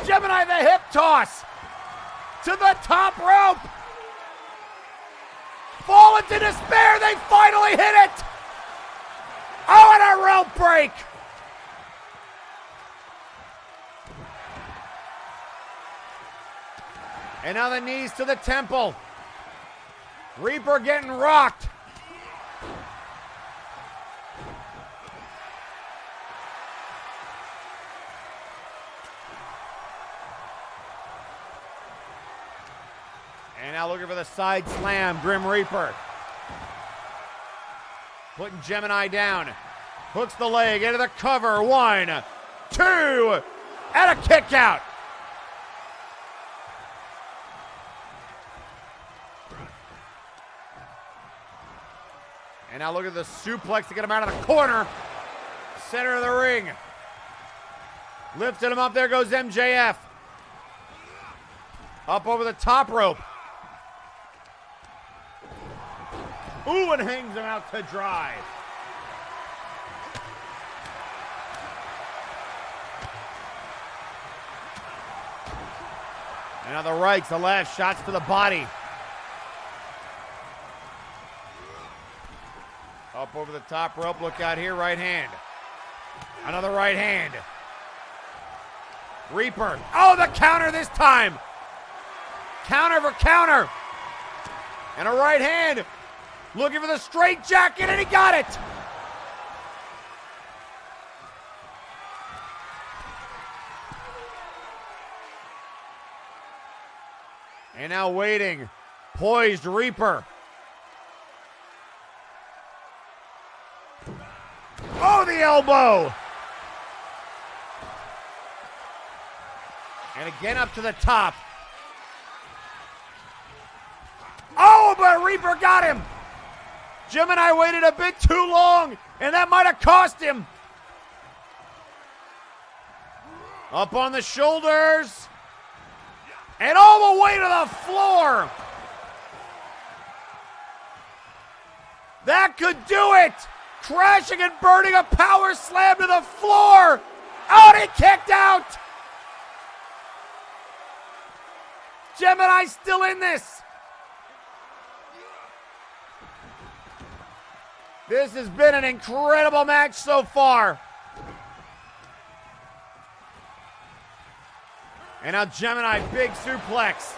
Speaker 2: Gemini the hip toss to the top rope. Fall into despair, they finally hit it. Oh, and a rope break. And now the knees to the temple. Reaper getting rocked. And now looking for the side slam, Grim Reaper. Putting Gemini down. Hooks the leg into the cover. 1, 2, and a kick out. And now look at the suplex to get him out of the corner. Center of the ring. Lifted him up. There goes MJF. Up over the top rope. Ooh, and hangs him out to dry. And now the rights, the left, shots to the body. Up over the top rope, look out here, right hand. Another right hand. Reaper. Oh, the counter this time. Counter for counter. And a right hand. Looking for the straight jacket, and he got it. And now waiting. Poised Reaper. Oh, the elbow. And again up to the top. Oh, but Reaper got him. Gemini waited a bit too long, and that might have cost him. Up on the shoulders. And all the way to the floor. That could do it. Crashing and burning, a power slam to the floor. Oh, and he kicked out. Gemini still in this. This has been an incredible match so far. And now Gemini, big suplex.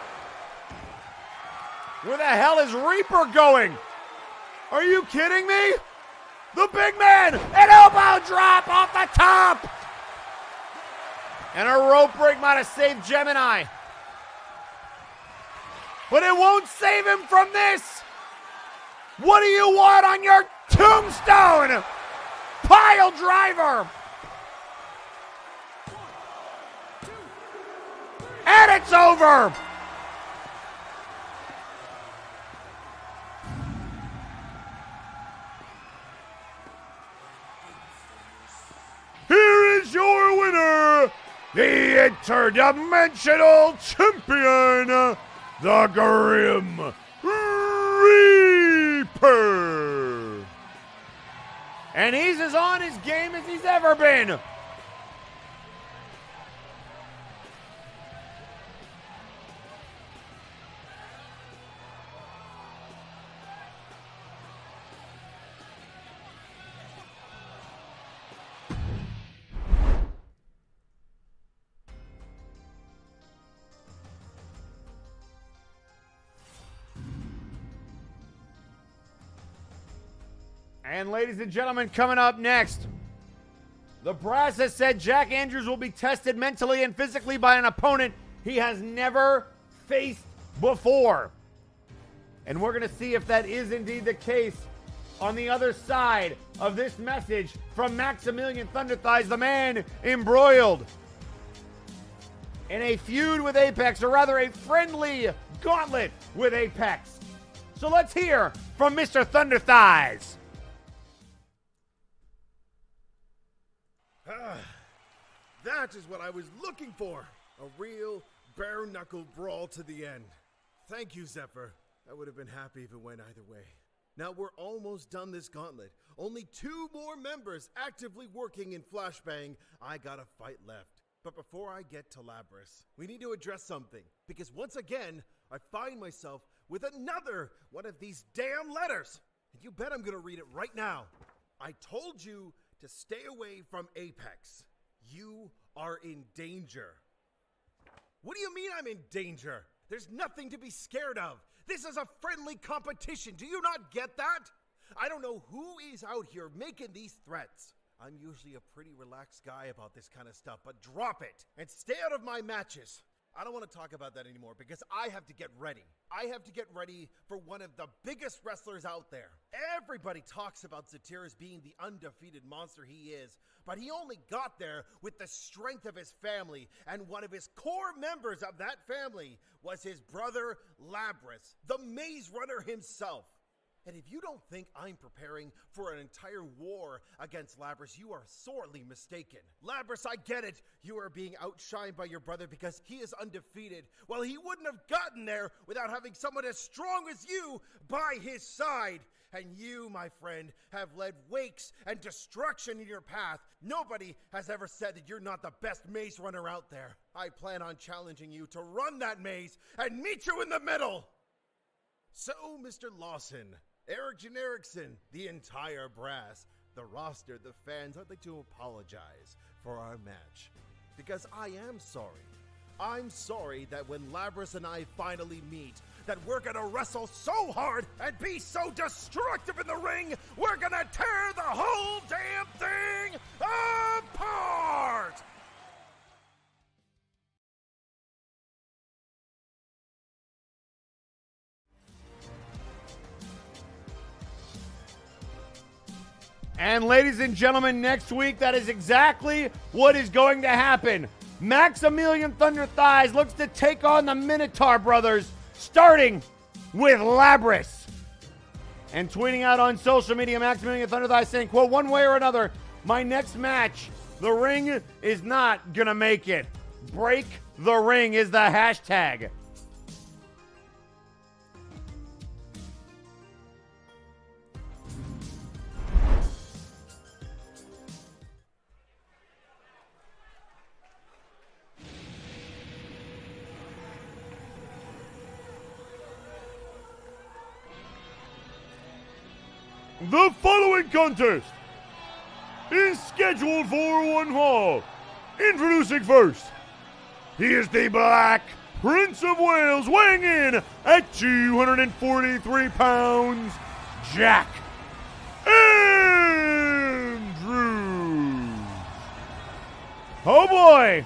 Speaker 2: Where the hell is Reaper going? Are you kidding me? The big man, an elbow drop off the top. And a rope break might have saved Gemini. But it won't save him from this. What do you want on your tombstone? Pile driver. And it's over.
Speaker 6: Here is your winner, the interdimensional champion, the Grim Reaper.
Speaker 2: And he's as on his game as he's ever been. And ladies and gentlemen, coming up next, the brass has said Jack Andrews will be tested mentally and physically by an opponent he has never faced before. And we're going to see if that is indeed the case on the other side of this message from Maximilian Thunderthighs, the man embroiled in a feud with Apex, or rather a friendly gauntlet with Apex. So let's hear from Mr. Thunderthighs.
Speaker 7: That is what I was looking for. A real bare-knuckle brawl to the end. Thank you, Zephyr. I would have been happy if it went either way. Now we're almost done this gauntlet. Only 2 more members actively working in Flashbang. I got a fight left. But before I get to Labris, we need to address something. Because once again, I find myself with another one of these damn letters. And you bet I'm going to read it right now. I told you to stay away from Apex. You are in danger. What do you mean I'm in danger? There's nothing to be scared of. This is a friendly competition. Do you not get that? I don't know who is out here making these threats. I'm usually a pretty relaxed guy about this kind of stuff, but drop it and stay out of my matches. I don't want to talk about that anymore because I have to get ready. I have to get ready for one of the biggest wrestlers out there. Everybody talks about Zatir as being the undefeated monster he is, but he only got there with the strength of his family, and one of his core members of that family was his brother Labris, the Maze Runner himself. And if you don't think I'm preparing for an entire war against Labras, you are sorely mistaken. Labras, I get it. You are being outshined by your brother because he is undefeated. Well, he wouldn't have gotten there without having someone as strong as you by his side. And you, my friend, have led wakes and destruction in your path. Nobody has ever said that you're not the best maze runner out there. I plan on challenging you to run that maze and meet you in the middle. So, Mr. Lawson, Eric Genericson, the entire brass, the roster, the fans, I'd like to apologize for our match. Because I am sorry. I'm sorry that when Labras and I finally meet, that we're gonna wrestle so hard and be so destructive in the ring, we're gonna tear the whole damn thing apart!
Speaker 2: And ladies and gentlemen, next week, that is exactly what is going to happen. Maximilian Thunder Thighs looks to take on the Minotaur brothers, starting with Labras. And tweeting out on social media, Maximilian Thunder Thighs saying, quote, one way or another, my next match, the ring is not gonna make it. Break the ring is the hashtag.
Speaker 6: The following contest is scheduled for one fall. Introducing first, he is the Black Prince of Wales, weighing in at 243 pounds, Jack Andrews.
Speaker 2: Oh boy!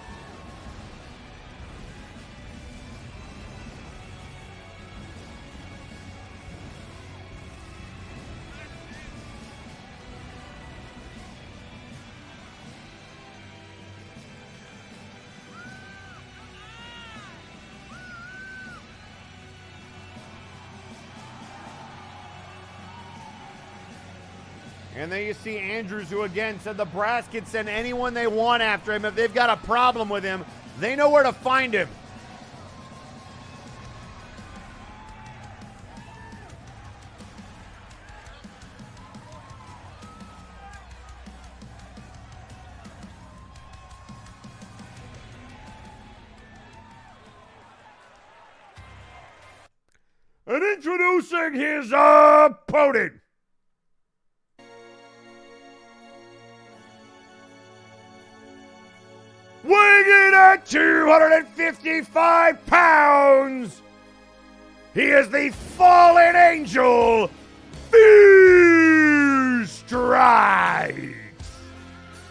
Speaker 2: And there you see Andrews, who again said the brass can send anyone they want after him. If they've got a problem with him, they know where to find him.
Speaker 6: And introducing his opponent, weighing in at 255 pounds, he is the fallen angel, Fear Strikes.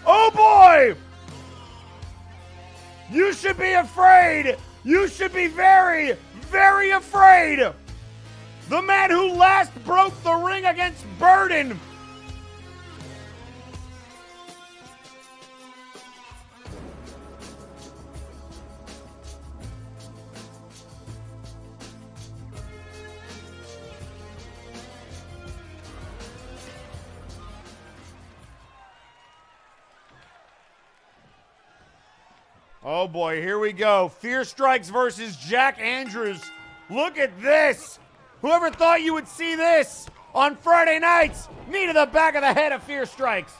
Speaker 2: Oh boy! You should be afraid. You should be very, very afraid. The man who last broke the ring against Burden. Oh boy, here we go. Fear Strikes versus Jack Andrews. Look at this. Whoever thought you would see this on Friday nights? Knee to the back of the head of Fear Strikes.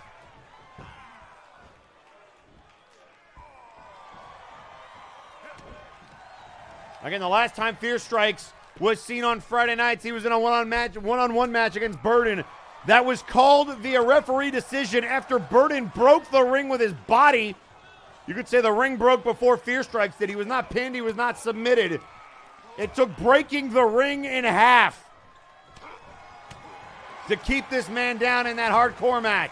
Speaker 2: Again, the last time Fear Strikes was seen on Friday nights, he was in a one-on-one match against Burden. That was called via referee decision after Burden broke the ring with his body. You could say the ring broke before Fear Strikes did. He was not pinned, he was not submitted. It took breaking the ring in half to keep this man down in that hardcore match.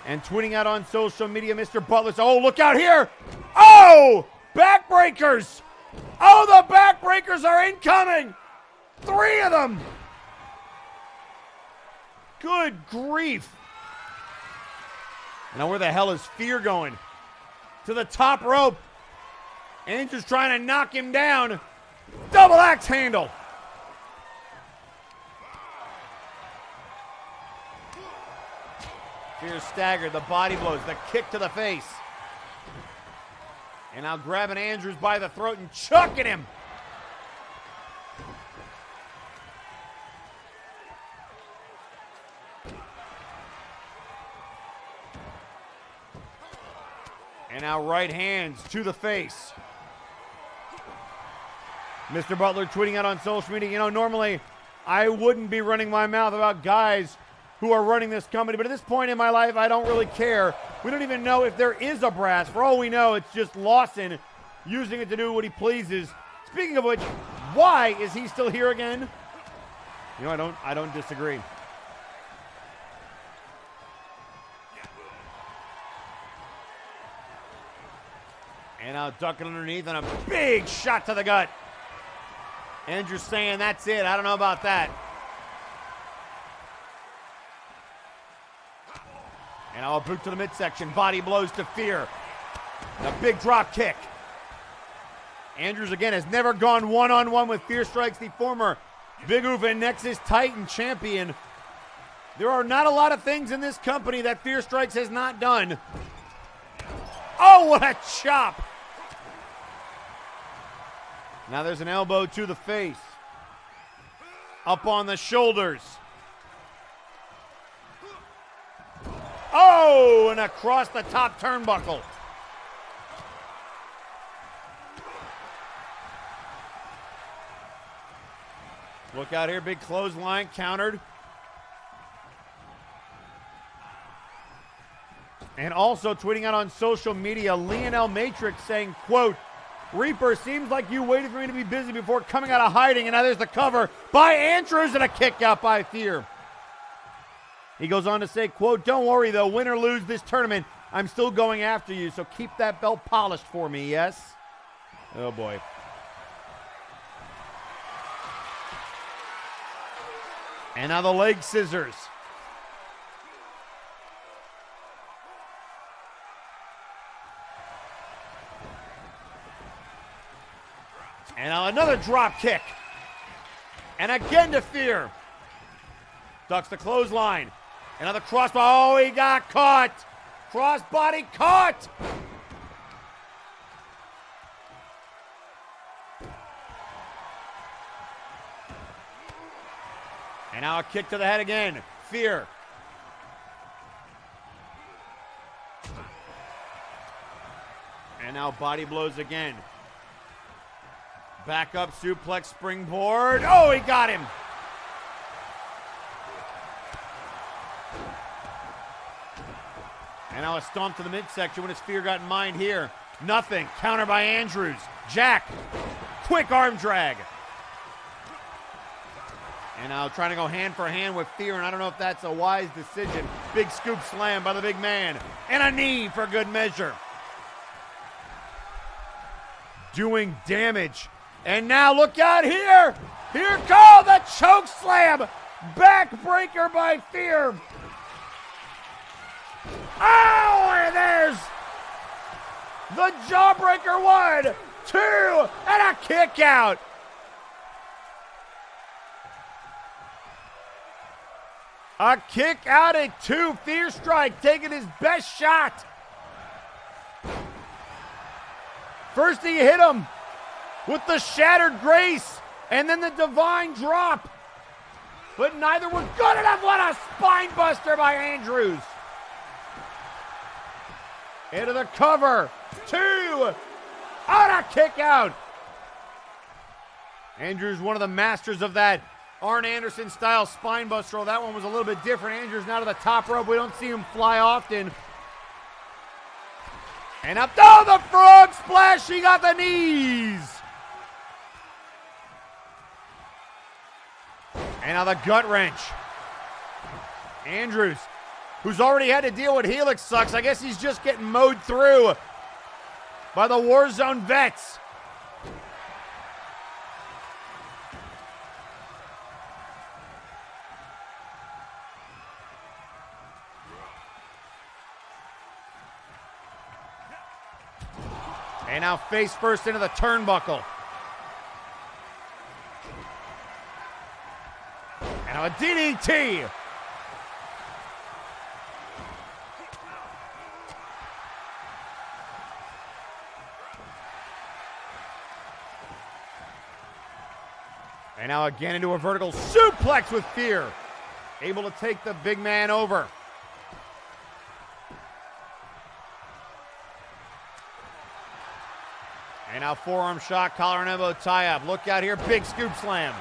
Speaker 2: And tweeting out on social media, Mr. Butler, oh, look out here. Oh, backbreakers. Oh, the backbreakers are incoming. 3 of them. Good grief. Now where the hell is Fear going? To the top rope. Andrew's trying to knock him down. double axe handle. Fear staggered, the body blows, the kick to the face. And now grabbing Andrews by the throat and chucking him. And now right hands to the face. Mr. Butler tweeting out on social media, you know, normally I wouldn't be running my mouth about guys who are running this company, but at this point in my life, I don't really care. We don't even know if there is a brass. For all we know, it's just Lawson using it to do what he pleases. Speaking of which, why is he still here again? You know, I don't disagree. And now ducking underneath and a big shot to the gut. Andrew's saying, that's it. I don't know about that. And now a boot to the midsection. Body blows to Fear. And a big drop kick. Andrews, again, has never gone one-on-one with Fear Strikes, the former Big Oof and Nexus Titan champion. There are not a lot of things in this company that Fear Strikes has not done. Oh, what a chop! Now there's an elbow to the face. Up on the shoulders. Oh, and across the top turnbuckle. Look out here, big clothesline countered. And also tweeting out on social media, Lionel Matrix saying, quote, Reaper, seems like you waited for me to be busy before coming out of hiding, and now there's the cover by Andrews and a kick out by Fear. He goes on to say, quote, don't worry though, win or lose this tournament, I'm still going after you, so keep that belt polished for me, yes? Oh boy. And now the leg scissors. And now another drop kick. And again to Fear. Ducks the clothesline. Another crossbody. Oh, he got caught. Crossbody caught. And now a kick to the head again. Fear. And now body blows again. Back up suplex springboard. Oh, he got him. And now a stomp to the midsection. What has Fear got in mind here? Nothing. Counter by Andrews. Jack. Quick arm drag. And now trying to go hand for hand with Fear, and I don't know if that's a wise decision. Big scoop slam by the big man. And a knee for good measure. Doing damage. And now look out here. Here comes the choke slam. Backbreaker by Fear. Oh, and there's the jawbreaker. 1, 2, and a kick out. A kick out at 2. Fear Strike taking his best shot. First he hit him with the Shattered Grace and then the Divine Drop. But neither were good enough. What a spine buster by Andrews. Into the cover. 2. Out a kick out. Andrews, one of the masters of that Arn Anderson style spine buster. That one was a little bit different. Andrews now to the top rope. We don't see him fly often. And up. Oh, the frog splash. He got the knees. And now the gut wrench. Andrews, who's already had to deal with Helix sucks. I guess he's just getting mowed through by the Warzone vets. And now face first into the turnbuckle. Now a DDT. And now again into a vertical suplex with fear. Able to take the big man over. And now forearm shot, collar and elbow tie up. Look out here, big scoop slam.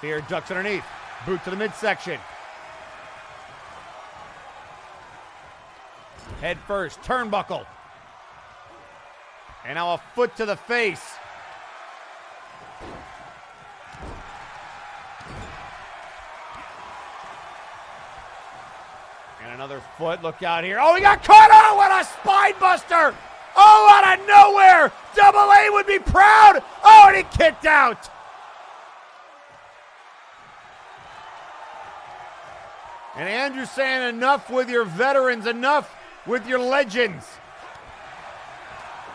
Speaker 2: Fear ducks underneath. Boot to the midsection. Head first, turnbuckle. And now a foot to the face. And another foot, look out here. Oh, he got caught! Oh, what a spine buster! Oh, out of nowhere! Double A would be proud! Oh, and he kicked out! And Andrew's saying enough with your veterans, enough with your legends.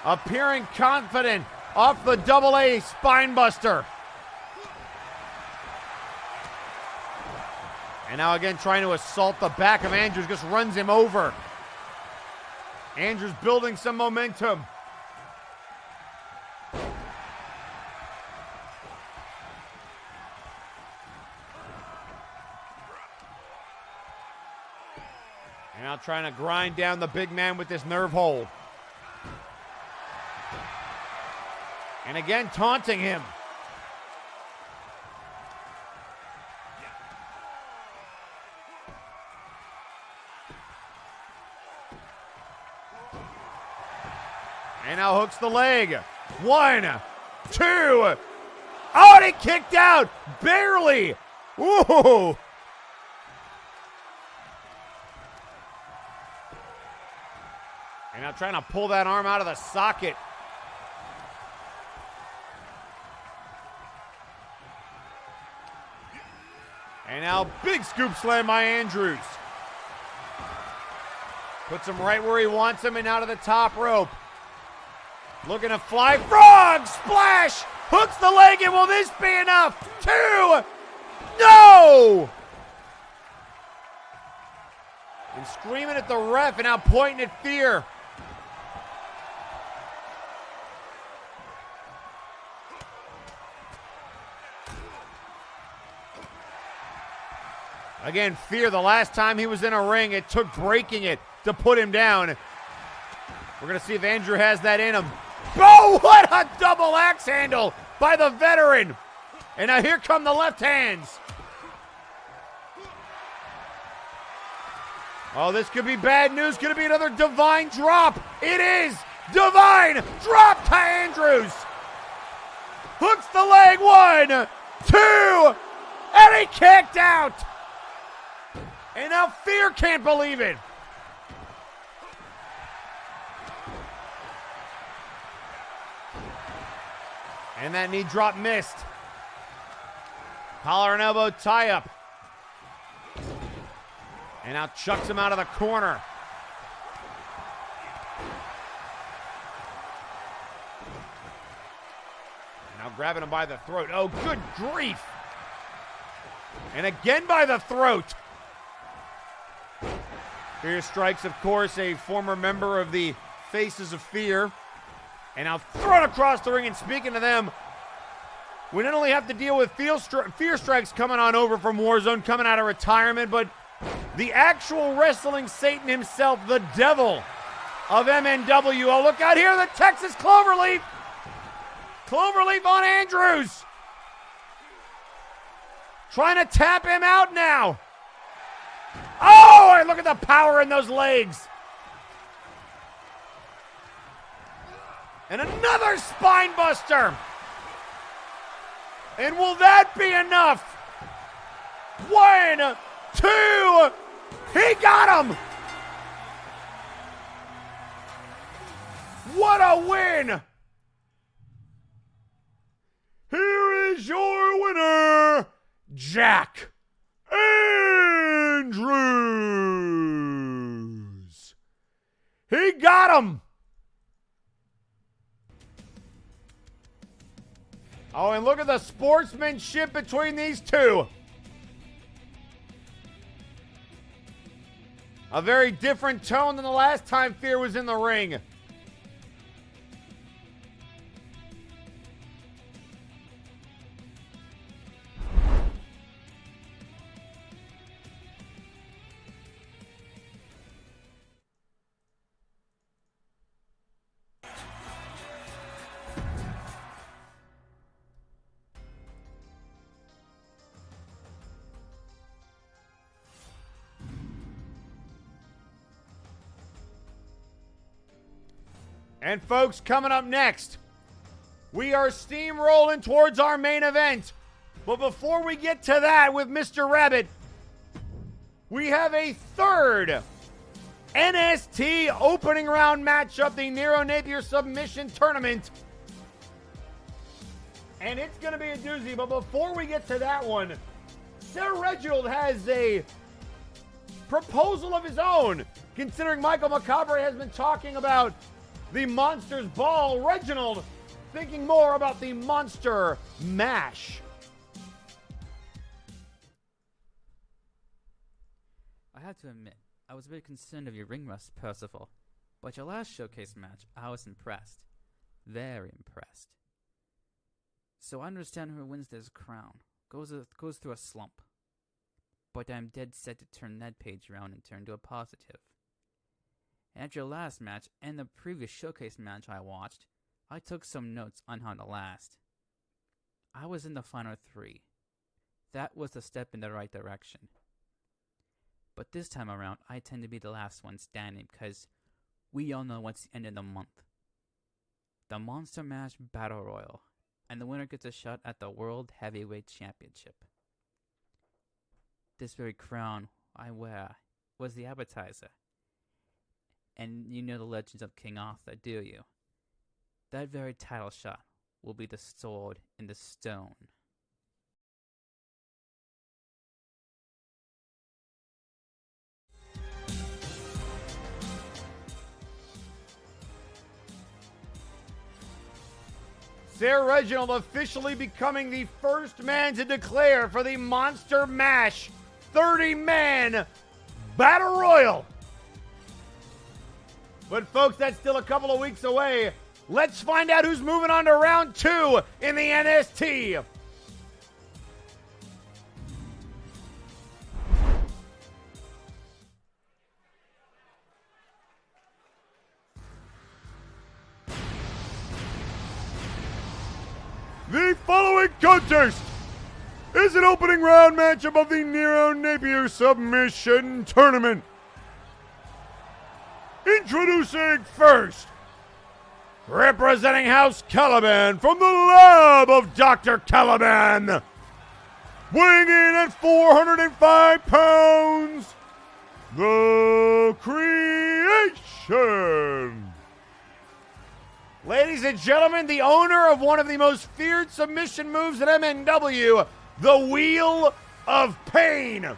Speaker 2: Appearing confident off the double A spine buster. And now again trying to assault the back of Andrews, just runs him over. Andrews building some momentum. And now trying to grind down the big man with this nerve hold. And again, taunting him. And now hooks the leg. 1, 2. Oh, and he kicked out. Barely. Ooh. And now trying to pull that arm out of the socket. And now big scoop slam by Andrews. Puts him right where he wants him and out of the top rope. Looking to fly frog splash. Hooks the leg in. Will this be enough? 2. No! And screaming at the ref and now pointing at Fear. Again, Fear, the last time he was in a ring, it took breaking it to put him down. We're going to see if Andrew has that in him. Oh, what a double axe handle by the veteran. And now here come the left hands. Oh, this could be bad news. Could it be another divine drop? It is. Divine drop to Andrews. Hooks the leg. 1, 2. And he kicked out. And now Fear can't believe it. And that knee drop missed. Collar and elbow tie up. And now chucks him out of the corner. Now grabbing him by the throat. Oh, good grief. And again by the throat. Fear strikes, of course, a former member of the Faces of Fear. And now thrown across the ring, and speaking to them, we not only have to deal with fear strikes coming on over from Warzone, coming out of retirement, but the actual wrestling Satan himself, the devil of MNW. Oh, look out here, the Texas Cloverleaf. Cloverleaf on Andrews. Trying to tap him out now. Oh, and look at the power in those legs. And another spine buster. And will that be enough? 1, 2. He got him. What a win. Here is your winner, Jack Andrews. He got him. Oh, and look at the sportsmanship between these two. A very different tone than the last time Fear was in the ring. And folks, coming up next, we are steamrolling towards our main event. But before we get to that with Mr. Rabbit, we have a third NST opening round matchup, the Nero Napier Submission Tournament. And it's going to be a doozy. But before we get to that one, Sir Reginald has a proposal of his own. Considering Michael Macabre has been talking about the Monsters Ball, Reginald thinking more about the Monster Mash.
Speaker 8: I have to admit, I was a bit concerned of your ring rust, Percival. But your last showcase match, I was impressed. Very impressed. So I understand who wins this crown. Goes through a slump. But I'm dead set to turn that page around and turn to a positive. After your last match and the previous showcase match I watched, I took some notes on how to last. I was in the final 3. That was a step in the right direction. But this time around, I tend to be the last one standing because we all know what's the end of the month. The Monster Mash Battle Royal, and the winner gets a shot at the World Heavyweight Championship. This very crown I wear was the appetizer. And you know the legends of King Arthur, do you? That very title shot will be the sword in the stone.
Speaker 2: Sir Reginald officially becoming the first man to declare for the Monster Mash 30-man Battle Royal. But folks, that's still a couple of weeks away. Let's find out who's moving on to round 2 in the NST.
Speaker 6: The following contest is an opening round matchup of the Nero Napier Submission Tournament. Introducing first, representing House Caliban from the lab of Dr. Caliban, weighing in at 405 pounds, The Creation.
Speaker 2: Ladies and gentlemen, the owner of one of the most feared submission moves at MNW, the Wheel of Pain.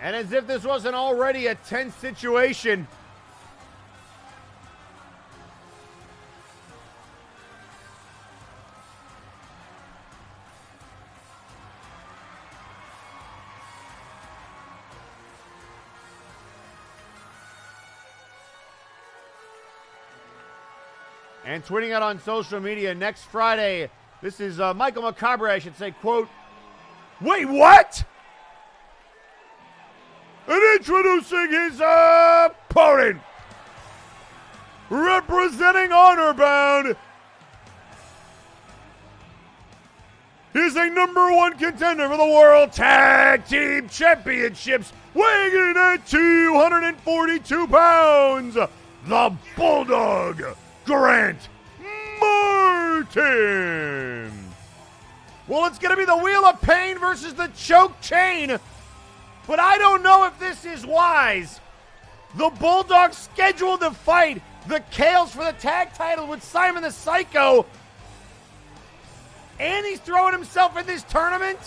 Speaker 2: And as if this wasn't already a tense situation, and tweeting out on social media next Friday, this is Michael Macabre, I should say, quote, "Wait, what?"
Speaker 6: And introducing his opponent, representing Honor Bound, is a #1 contender for the World Tag Team Championships, weighing in at 242 pounds, the Bulldog, Grant Martin.
Speaker 2: Well, it's going to be the Wheel of Pain versus the Choke Chain. But I don't know if this is wise. The Bulldog scheduled to fight the Kales for the tag title with Simon the Psycho. And he's throwing himself in this tournament.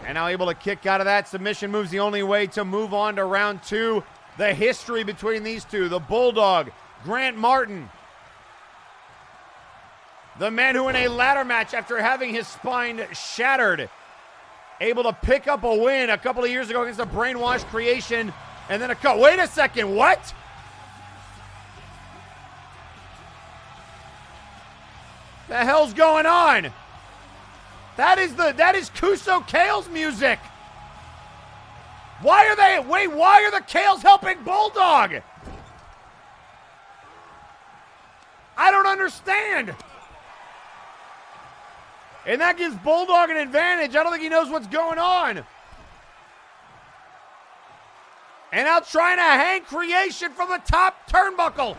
Speaker 2: And now able to kick out of that. Submission move's the only way to move on to round two. The history between these two. The Bulldog, Grant Martin. The man who in a ladder match, after having his spine shattered, able to pick up a win a couple of years ago against the Brainwash Creation. And then wait a second, what? The hell's going on? That is Kuso Kale's music. Why are the Kales helping Bulldog? I don't understand. And that gives Bulldog an advantage. I don't think he knows what's going on. And now trying to hang Creation from the top turnbuckle.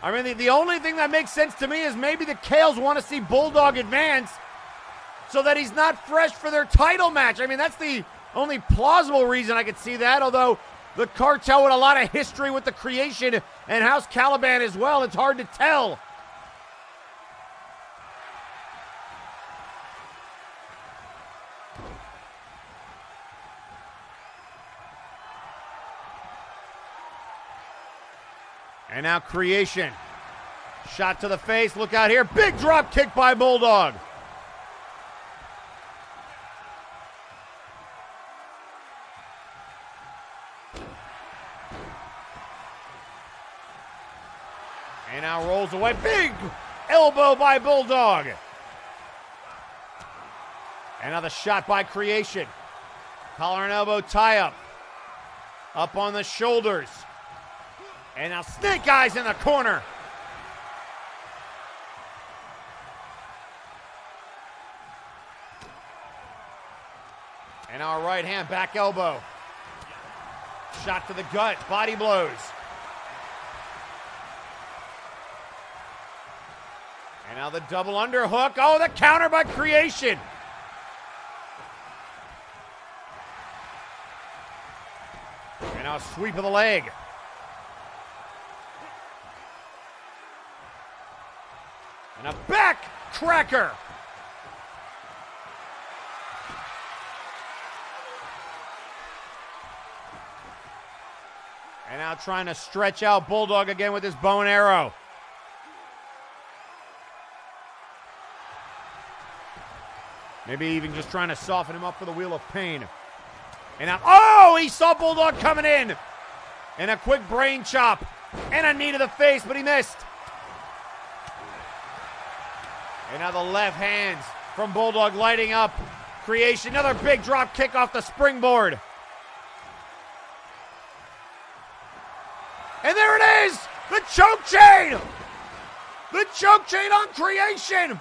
Speaker 2: I mean, the only thing that makes sense to me is maybe the Kales want to see Bulldog advance so that he's not fresh for their title match. I mean, that's the only plausible reason I could see that, although the Cartel with a lot of history with the Creation and House Caliban as well, it's hard to tell. And now Creation. Shot to the face. Look out here. Big drop kick by Bulldog. And now rolls away. Big elbow by Bulldog. And now the shot by Creation. Collar and elbow tie up. Up on the shoulders. And now Snake Eyes in the corner. And our right hand, back elbow. Shot to the gut, body blows. And now the double underhook. Oh, the counter by Creation. And now a sweep of the leg. And a back cracker. And now trying to stretch out Bulldog again with his bow and arrow. Maybe even just trying to soften him up for the Wheel of Pain. And now, oh, he saw Bulldog coming in. And a quick brain chop. And a knee to the face, but he missed. And now the left hands from Bulldog lighting up. Creation, another big drop kick off the springboard. And there it is! The choke chain! The choke chain on Creation!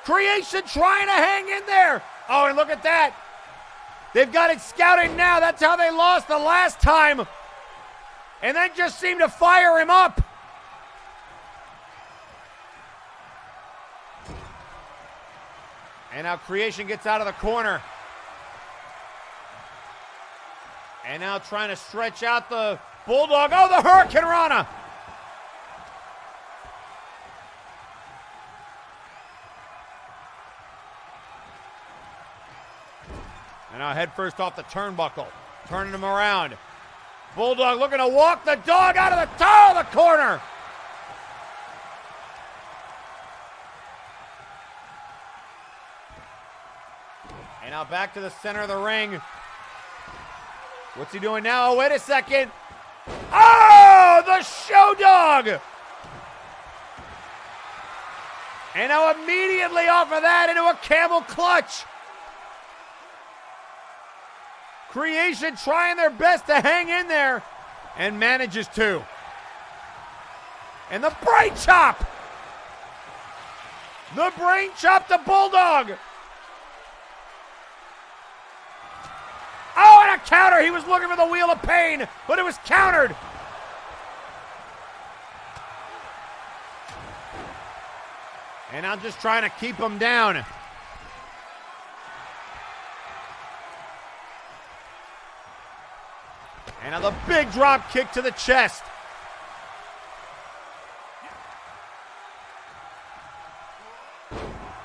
Speaker 2: Creation trying to hang in there. Oh, and look at that. They've got it scouted now. That's how they lost the last time. And that just seemed to fire him up. And now Creation gets out of the corner. And now trying to stretch out the Bulldog. Oh, the Hurricane Rana. And now head first off the turnbuckle. Turning him around. Bulldog looking to walk the dog out of the toe of the corner. And now back to the center of the ring. What's he doing now? Oh, wait a second. Oh, the Show Dog. And now immediately off of that into a camel clutch. Creation trying their best to hang in there and manages to. And the brain chop The brain chop to Bulldog. Oh, and a counter. He was looking for the Wheel of Pain, but it was countered. And I'm just trying to keep him down. And now the big drop kick to the chest.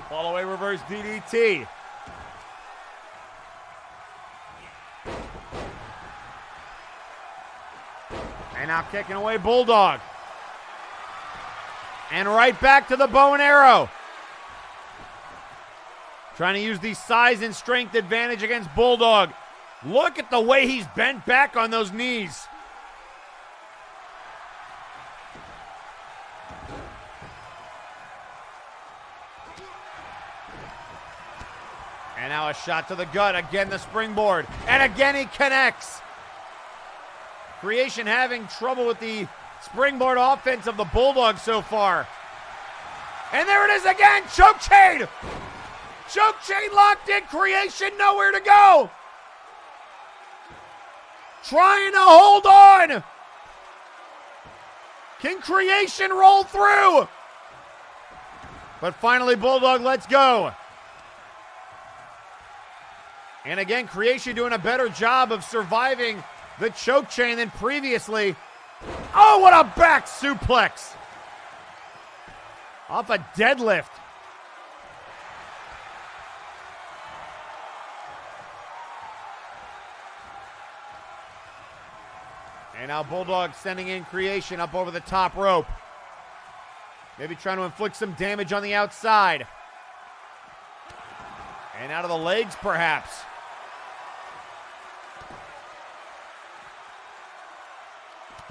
Speaker 2: Fall away reverse DDT. And now kicking away Bulldog. And right back to the bow and arrow. Trying to use the size and strength advantage against Bulldog. Look at the way he's bent back on those knees. And now a shot to the gut. Again the springboard. And again he connects. Creation having trouble with the springboard offense of the Bulldog so far. And there it is again. Choke chain. Choke chain locked in. Creation nowhere to go. Trying to hold on. Can Creation roll through? But finally Bulldog lets go. And again, Creation doing a better job of surviving the choke chain than previously. Oh, what a back suplex. Off a deadlift. And now Bulldog sending in Creation up over the top rope. Maybe trying to inflict some damage on the outside. And out of the legs, perhaps.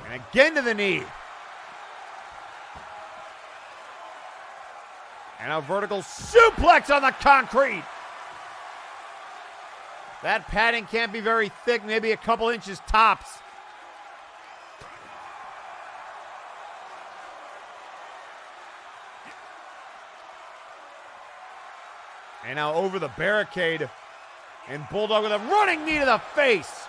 Speaker 2: And again to the knee. And a vertical suplex on the concrete. That padding can't be very thick, maybe a couple inches tops. And now over the barricade. And Bulldog with a running knee to the face.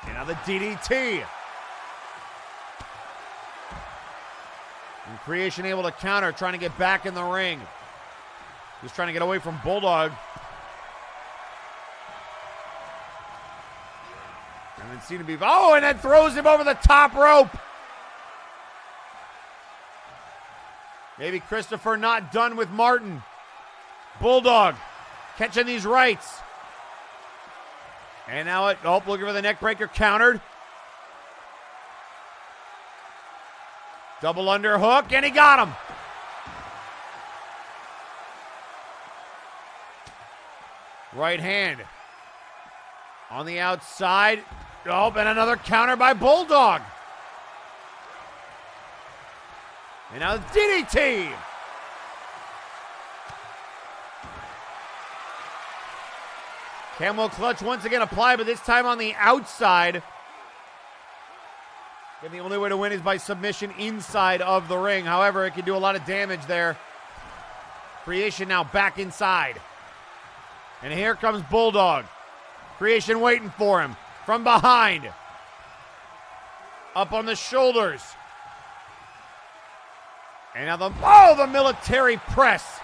Speaker 2: And now the DDT. And Creation able to counter, trying to get back in the ring. Just trying to get away from Bulldog. And then seem to be, oh, and then throws him over the top rope. Maybe Christopher not done with Martin. Bulldog catching these rights. And now looking for the neck breaker, countered. Double underhook, and he got him. Right hand on the outside. Oh, and another counter by Bulldog. And now DDT. Camel clutch once again applied, but this time on the outside. And the only way to win is by submission inside of the ring. However, it can do a lot of damage there. Creation now back inside. And here comes Bulldog. Creation waiting for him from behind. Up on the shoulders. And now the military press.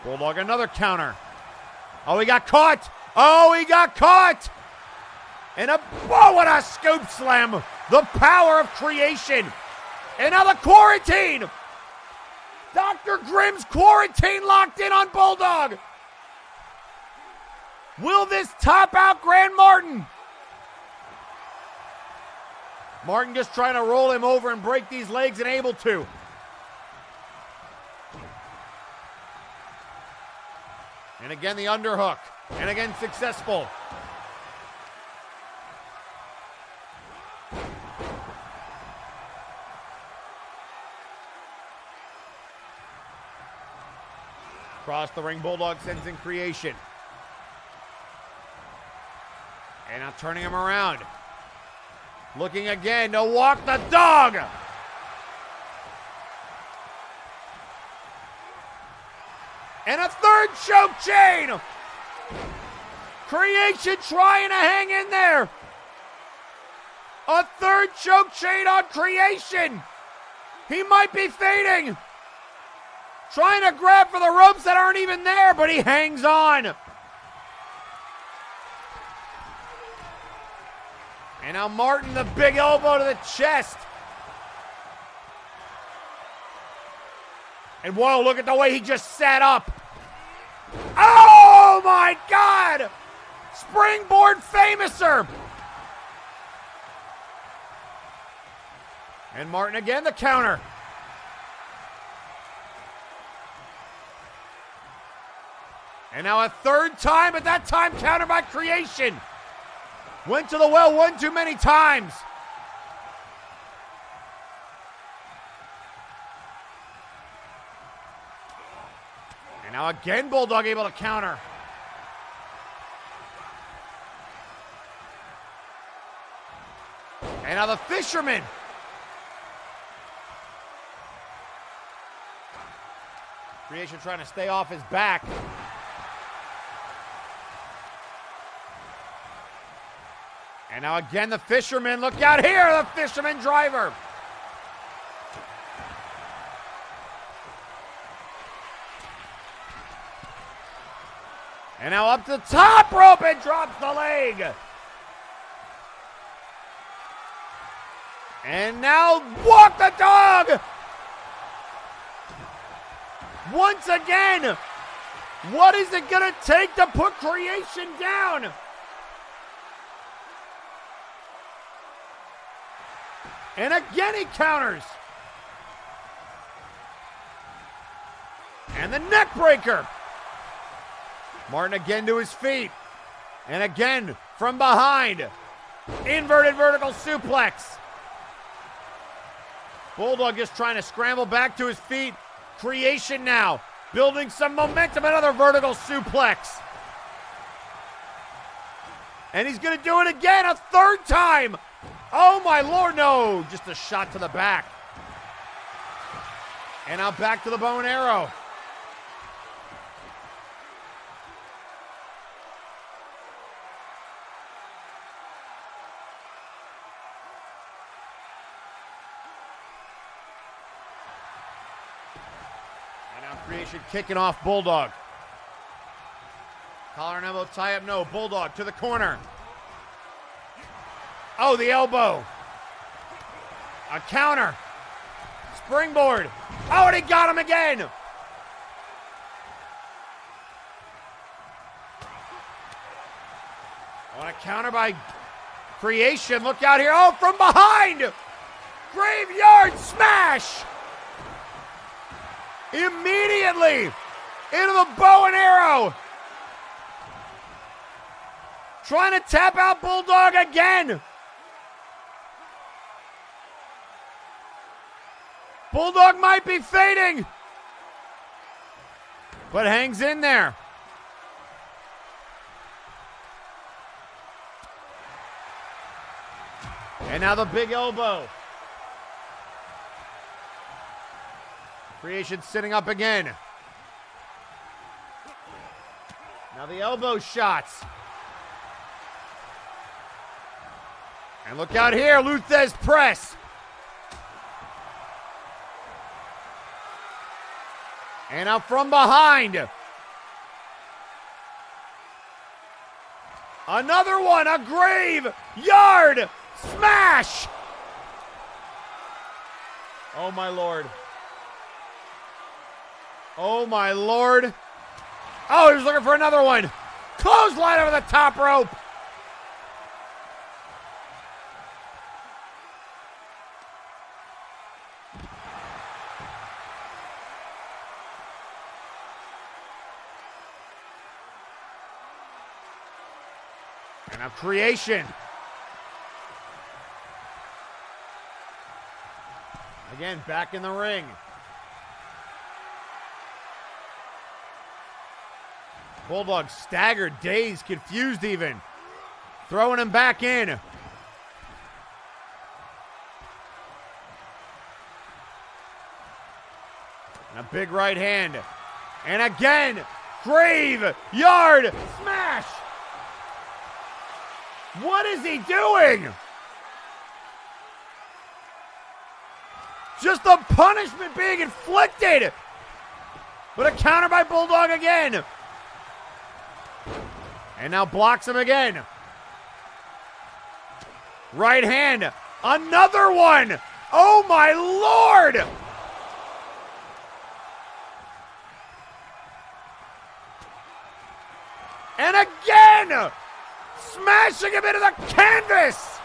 Speaker 2: Bulldog another counter. Oh, he got caught. Oh, he got caught. And what a scoop slam. The power of Creation. And now the quarantine. Dr. Grimm's quarantine locked in on Bulldog. Will this top out Grand Martin? Martin just trying to roll him over and break these legs and able to. And again the underhook. And again successful. Across the ring, Bulldog sends in Creation. And now turning him around. Looking again to walk the dog. And a third choke chain. Creation trying to hang in there. A third choke chain on Creation. He might be fading. Trying to grab for the ropes that aren't even there, but he hangs on. And now Martin, the big elbow to the chest. And whoa, look at the way he just sat up. Oh my God! Springboard famouser. And Martin again, the counter. And now a third time, but that time countered by Creation. Went to the well one too many times. And now again, Bulldog able to counter. And now the Fisherman. Creation trying to stay off his back. And now again the Fisherman. Look out here, the Fisherman driver. And now up to the top rope and drops the leg. And now walk the dog. Once again, what is it going to take to put Creation down? And again he counters. And the neck breaker. Martin again to his feet. And again from behind. Inverted vertical suplex. Bulldog just trying to scramble back to his feet. Creation now. Building some momentum. Another vertical suplex. And he's going to do it again a third time. Oh my Lord, no. Just a shot to the back. And now back to the bow and arrow. And now Creation kicking off Bulldog. Collar and elbow tie up, no. Bulldog to the corner. Oh, the elbow. A counter. Springboard. Oh, and he got him again. On a counter by Creation. Look out here. Oh, from behind. Graveyard smash. Immediately into the bow and arrow. Trying to tap out Bulldog again. Bulldog might be fading, but hangs in there. And now the big elbow. Creation sitting up again. Now the elbow shots. And look out here, Luthez press. And out from behind. Another one, a graveyard smash. Oh my Lord. Oh my Lord. Oh, he was looking for another one. Clothesline over the top rope. And now Creation. Again, back in the ring. Bulldog staggered, dazed, confused even. Throwing him back in. A big right hand. And again, graveyard smash. What is he doing? Just the punishment being inflicted. But a counter by Bulldog again. And now blocks him again. Right hand. Another one. Oh my Lord. And again. Smashing him into the canvas.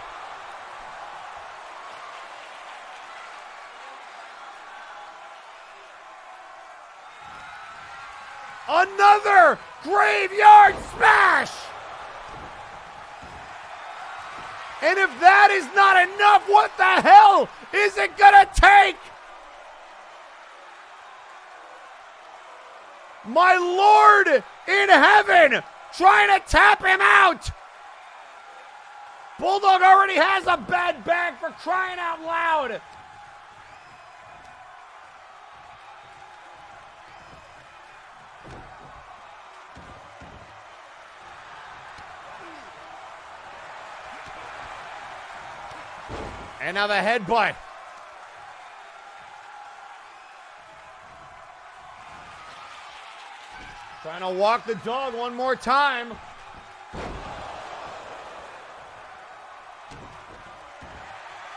Speaker 2: Another graveyard smash! And if that is not enough, what the hell is it gonna take? My Lord in heaven, trying to tap him out! Bulldog already has a bad back, for crying out loud! And now the headbutt. Trying to walk the dog one more time.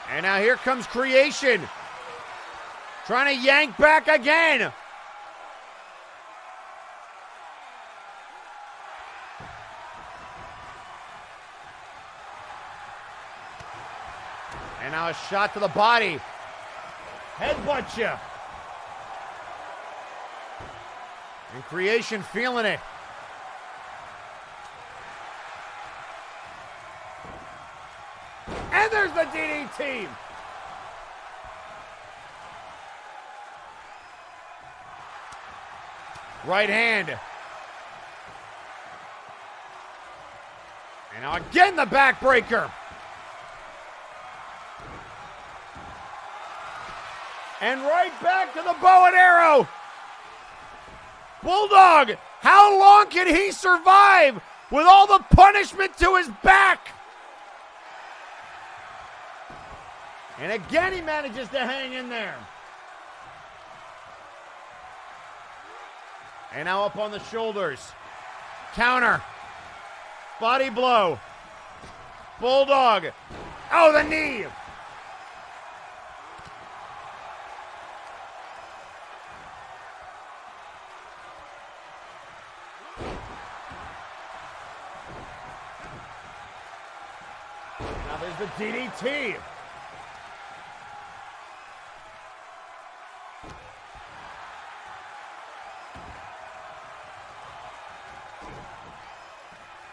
Speaker 2: And now here comes Creation. Trying to yank back again. And now a shot to the body. Headbutt you. And Creation feeling it. And there's the DDT. Right hand. And now again the backbreaker. And right back to the bow and arrow. Bulldog, how long can he survive with all the punishment to his back? And again he manages to hang in there. And now up on the shoulders. Counter. Body blow. Bulldog. Oh, the knee. Now there's the DDT.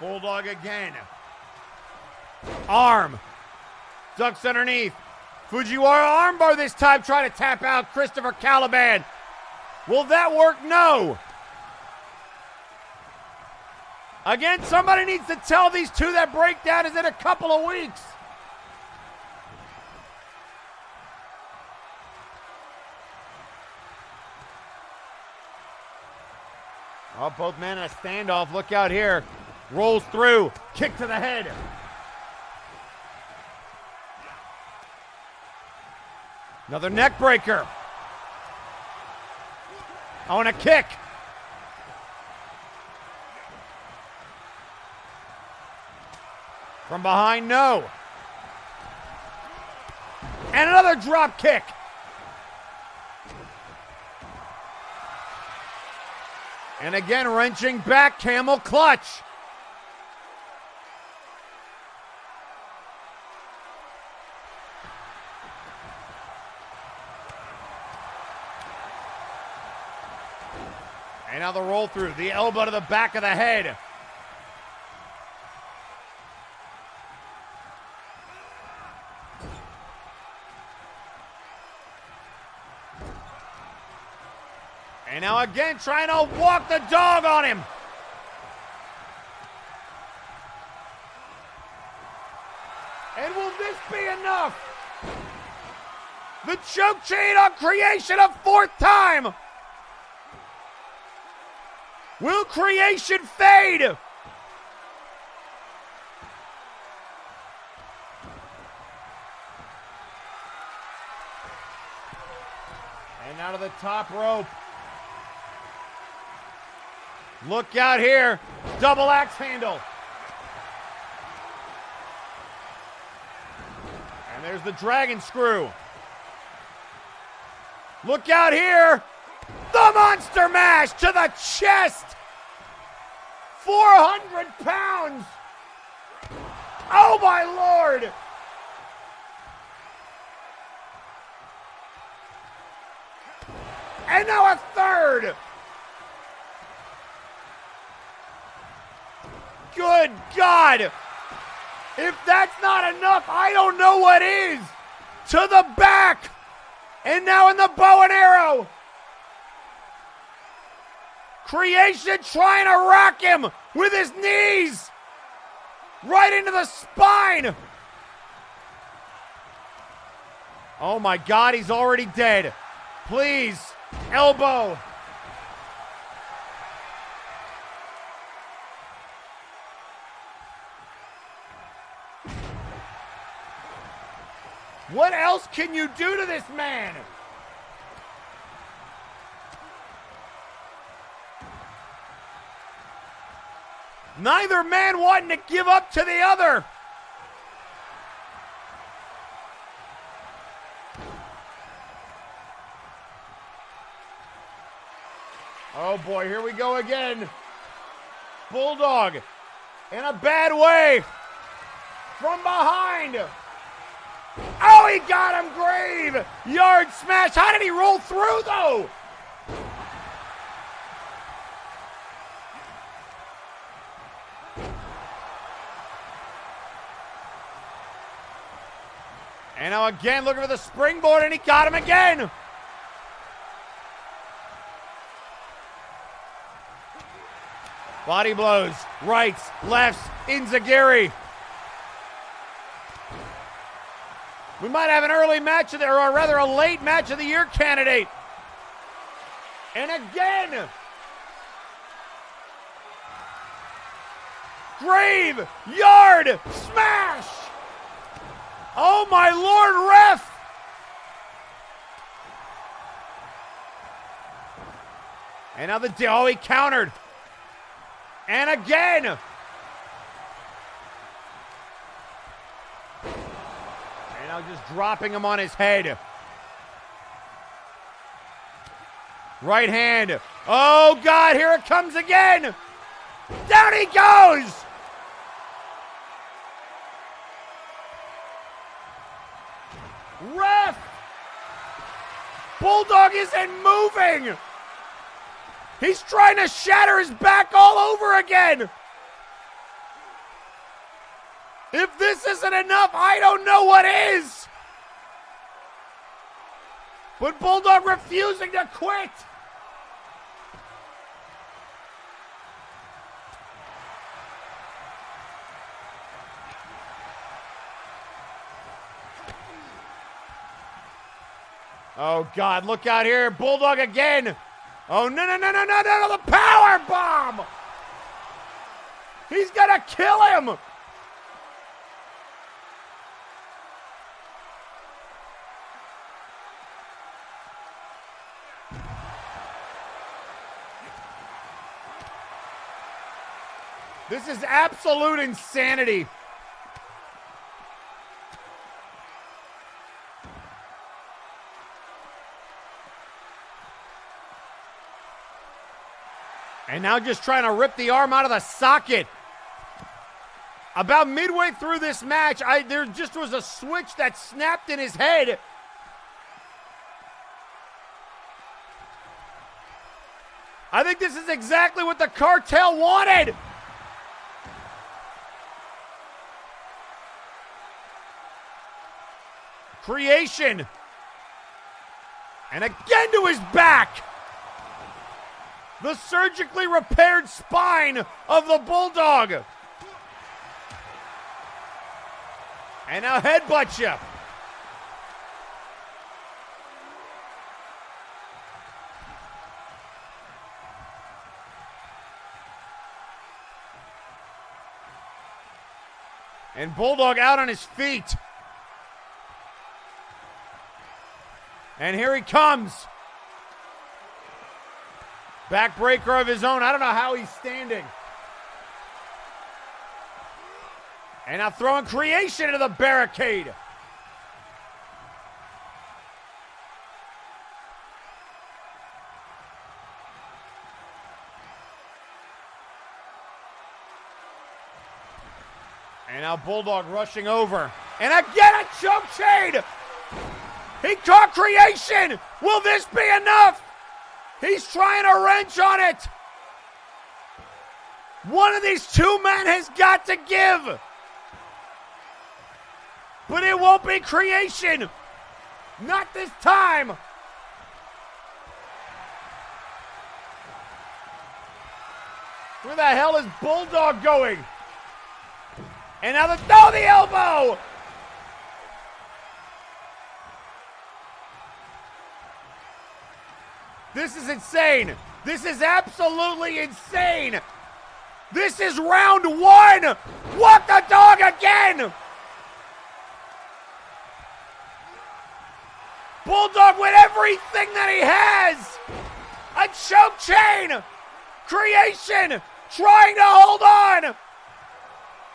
Speaker 2: Bulldog again. Arm. Ducks underneath. Fujiwara armbar this time, trying to tap out Christopher Caliban. Will that work? No. Again, somebody needs to tell these two that breakdown is in a couple of weeks. Oh, both men in a standoff. Look out here. Rolls through. Kick to the head. Another neck breaker. Oh, and a kick. From behind, no. And another drop kick. And again, wrenching back, camel clutch. And now the roll through, the elbow to the back of the head. And now again, trying to walk the dog on him. And will this be enough? The choke chain on Creation a fourth time. Will creation fade? And out of the top rope. Look out here. Double axe handle. And there's the dragon screw. Look out here. The monster mash to the chest. 400 pounds. Oh my Lord. And now a third. Good God. If that's not enough, I don't know what is. To the back. And now in the bow and arrow. Creation trying to rock him with his knees. Right into the spine. Oh my God, he's already dead. Please, elbow. What else can you do to this man? Neither man wanting to give up to the other. Oh boy, here we go again. Bulldog in a bad way. From behind. Oh, he got him, Grave! Yard smash. How did he roll through, though? And now again, looking for the springboard, and he got him again. Body blows, rights, lefts, Inzaguri. We might have an early match of the, or rather a late match of the year candidate. And again. Grave, yard, smash. Oh my Lord, ref. And now oh, he countered. And again. Now just dropping him on his head. Right hand. Oh God, here it comes again. Down he goes. Ref. Bulldog isn't moving. He's trying to shatter his back all over again. If this isn't enough, I don't know what is. But Bulldog refusing to quit. Oh God, look out here. Bulldog again. Oh no, the power bomb. He's gonna kill him. This is absolute insanity. And now just trying to rip the arm out of the socket. About midway through this match, there just was a switch that snapped in his head. I think this is exactly what the cartel wanted. Creation. And again to his back. The surgically repaired spine of the Bulldog. And now headbutt you. And Bulldog out on his feet. And here he comes. Backbreaker of his own. I don't know how he's standing. And now throwing creation into the barricade. And now Bulldog rushing over. And again a choke chain! He caught creation! Will this be enough? He's trying a wrench on it! One of these two men has got to give! But it won't be creation! Not this time! Where the hell is Bulldog going? And now the elbow! This is insane. This is absolutely insane. This is round one. Walk the dog again. Bulldog with everything that he has. A choke chain. Creation trying to hold on.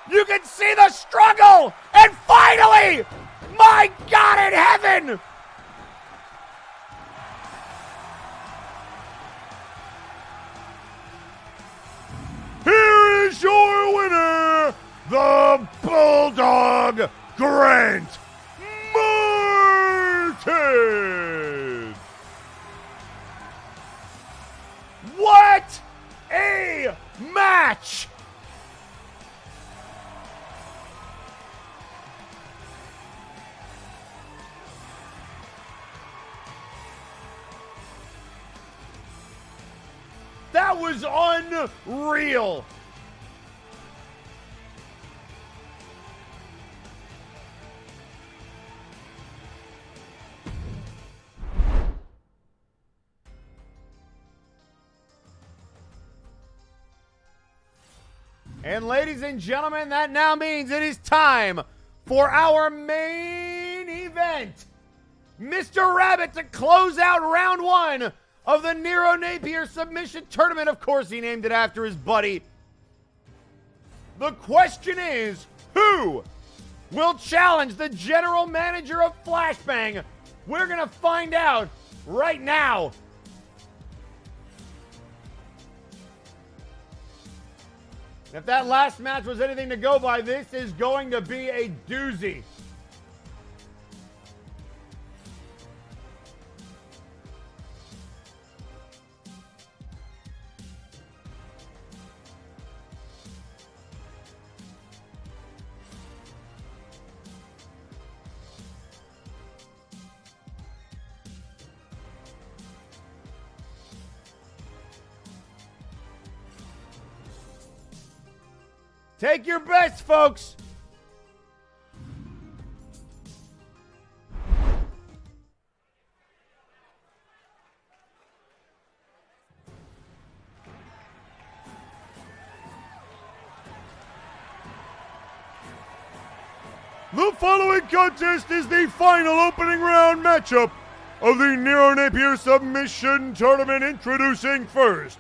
Speaker 2: You can see the struggle. And finally, my God in heaven.
Speaker 6: Here is your winner, the Bulldog Grant Martin.
Speaker 2: What a match! That was unreal. And ladies and gentlemen, that now means it is time for our main event. Mr. Rabbit to close out round one of the Nero Napier Submission Tournament. Of course, he named it after his buddy. The question is, who will challenge the general manager of Flashbang? We're going to find out right now. If that last match was anything to go by, this is going to be a doozy. Take your best, folks.
Speaker 6: The following contest is the final opening round matchup of the Nero Napier Submission Tournament. Introducing first,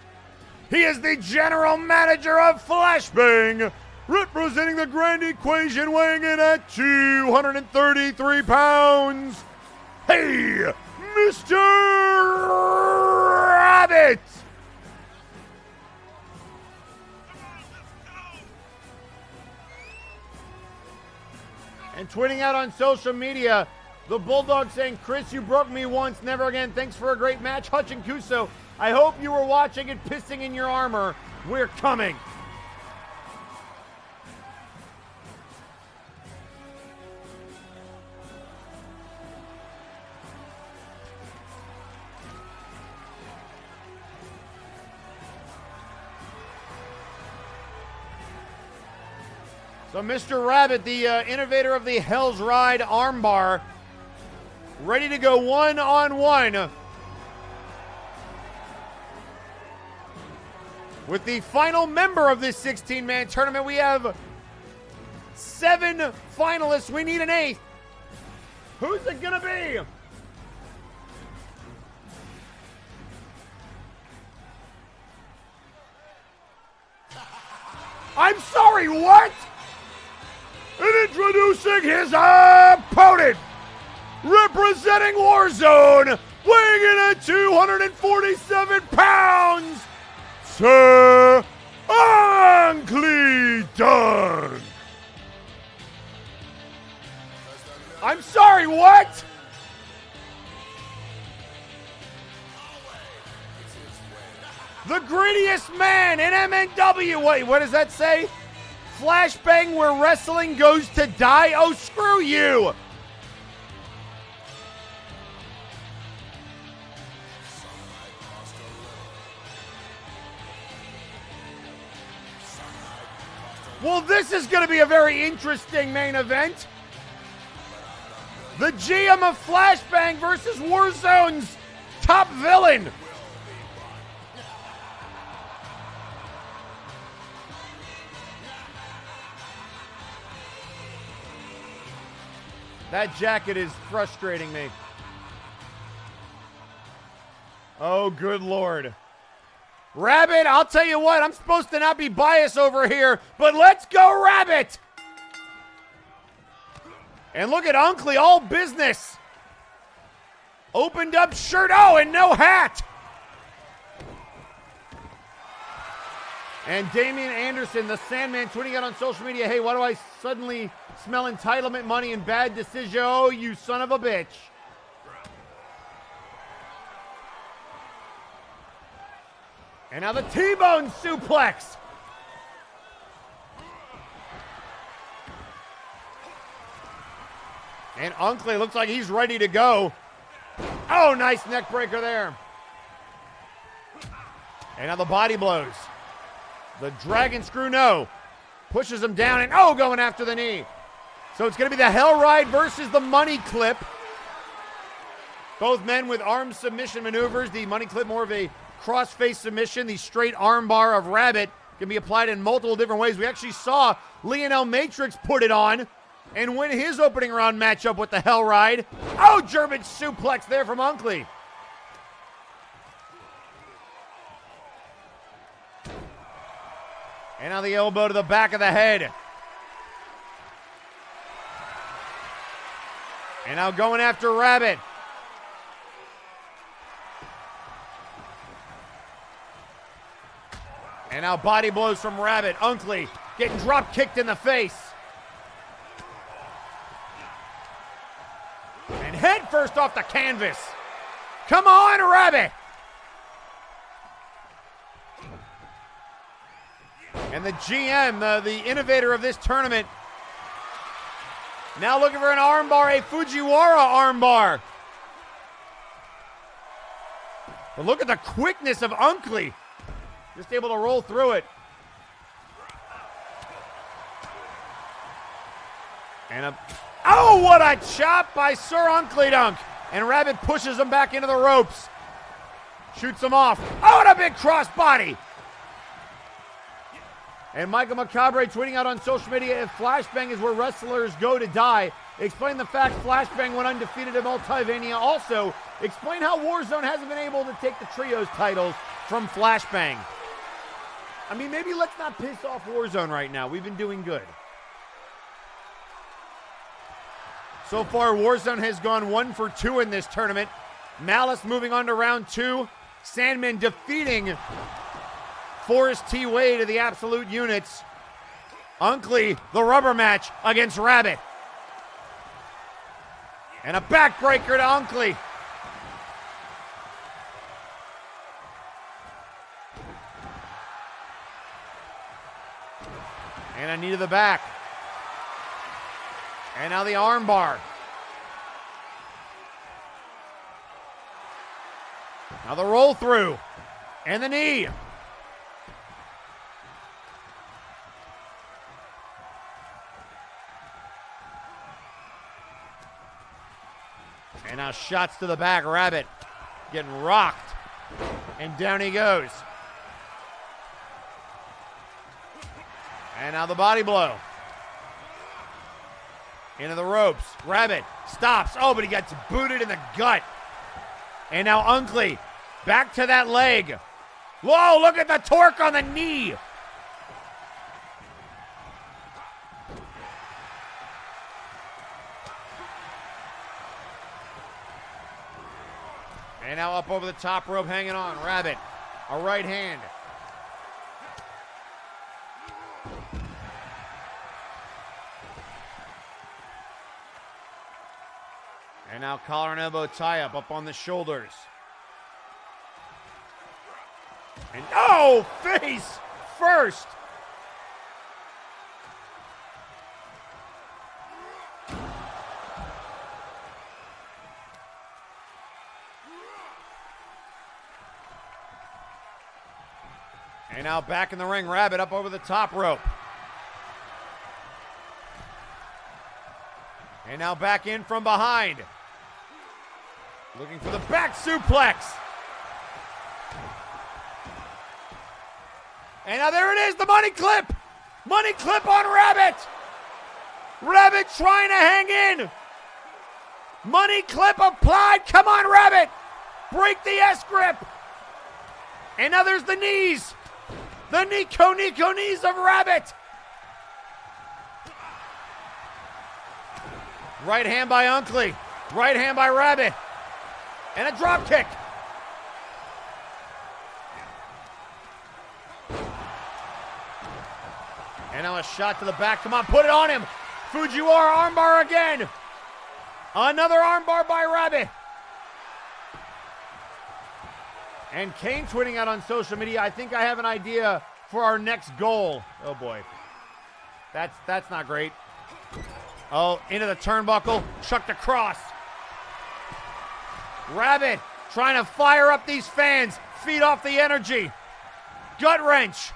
Speaker 6: he is the general manager of Flashbang, representing the Grand Equation, weighing in at 233 pounds. Hey, Mr. Rabbit!
Speaker 2: And tweeting out on social media, the Bulldog saying, Chris, you broke me once, never again. Thanks for a great match. Hutch and Kuso, I hope you were watching and pissing in your armor. We're coming. So Mr. Rabbit, the innovator of the Hell's Ride armbar, ready to go one-on-one with the final member of this 16-man tournament. We have 7 finalists. We need an 8th. Who's it gonna be? I'm sorry, what?
Speaker 6: And introducing his opponent, representing Warzone, weighing in at 247 pounds, Sir Uncle Dunk.
Speaker 2: I'm sorry, what? The greediest man in MNW. Wait, what does that say? Flashbang where wrestling goes to die? Oh, screw you. Well, this is going to be a very interesting main event. The GM of Flashbang versus Warzone's top villain. That jacket is frustrating me. Oh, good Lord. Rabbit, I'll tell you what, I'm supposed to not be biased over here, but let's go Rabbit! And look at Unkley, all business. Opened up shirt, oh, and no hat. And Damian Anderson, the Sandman, tweeting out on social media, hey, why do I suddenly smell entitlement money and bad decision? Oh, you son of a bitch. And now the T-bone suplex. And Unkley looks like he's ready to go. Oh, nice neck breaker there. And now the body blows. The dragon screw, no. Pushes him down and, oh, going after the knee. So it's going to be the Hell Ride versus the Money Clip. Both men with arm submission maneuvers. The Money Clip more of a cross-face submission. The straight arm bar of Rabbit can be applied in multiple different ways. We actually saw Lionel Matrix put it on and win his opening round matchup with the Hell Ride. Oh, German suplex there from Unkley. And now the elbow to the back of the head. And now going after Rabbit. And now body blows from Rabbit. Unkley getting drop kicked in the face. And head first off the canvas. Come on, Rabbit. And the GM, the innovator of this tournament, now looking for an armbar, a Fujiwara armbar. But look at the quickness of Unkley. Just able to roll through it. And oh, what a chop by Sir Unkley Dunk. And Rabbit pushes him back into the ropes. Shoots him off. Oh, and a big crossbody. And Michael Macabre tweeting out on social media, if Flashbang is where wrestlers go to die, explain the fact Flashbang went undefeated at Multiverse. Also, explain how Warzone hasn't been able to take the trios titles from Flashbang. I mean, maybe let's not piss off Warzone right now. We've been doing good. So far, Warzone has gone 1 for 2 in this tournament. Malice moving on to round 2. Sandman defeating Forrest T. Wade of the Absolute Units. Unkley, the rubber match against Rabbit. And a backbreaker to Unkley. And a knee to the back. And now the armbar. Now the roll through. And the knee. And now shots to the back. Rabbit getting rocked. And down he goes. And now the body blow. Into the ropes. Rabbit stops. Oh, but he gets booted in the gut. And now Unkley back to that leg. Whoa, look at the torque on the knee. And now up over the top rope, hanging on. Rabbit, a right hand. And now collar and elbow tie-up up on the shoulders. And oh, face first. And now back in the ring, Rabbit up over the top rope. And now back in from behind. Looking for the back suplex. And now there it is, the money clip. Money clip on Rabbit. Rabbit trying to hang in. Money clip applied. Come on, Rabbit. Break the S-grip. And now there's the knees. The Nico knees of Rabbit. Right hand by Unkley. Right hand by Rabbit. And a drop kick. And now a shot to the back. Come on, put it on him. Fujiwara armbar again. Another armbar by Rabbit. And Kane tweeting out on social media, I think I have an idea for our next goal. Oh boy. That's not great. Oh, into the turnbuckle. Chucked across. Rabbit trying to fire up these fans. Feed off the energy. Gut wrench.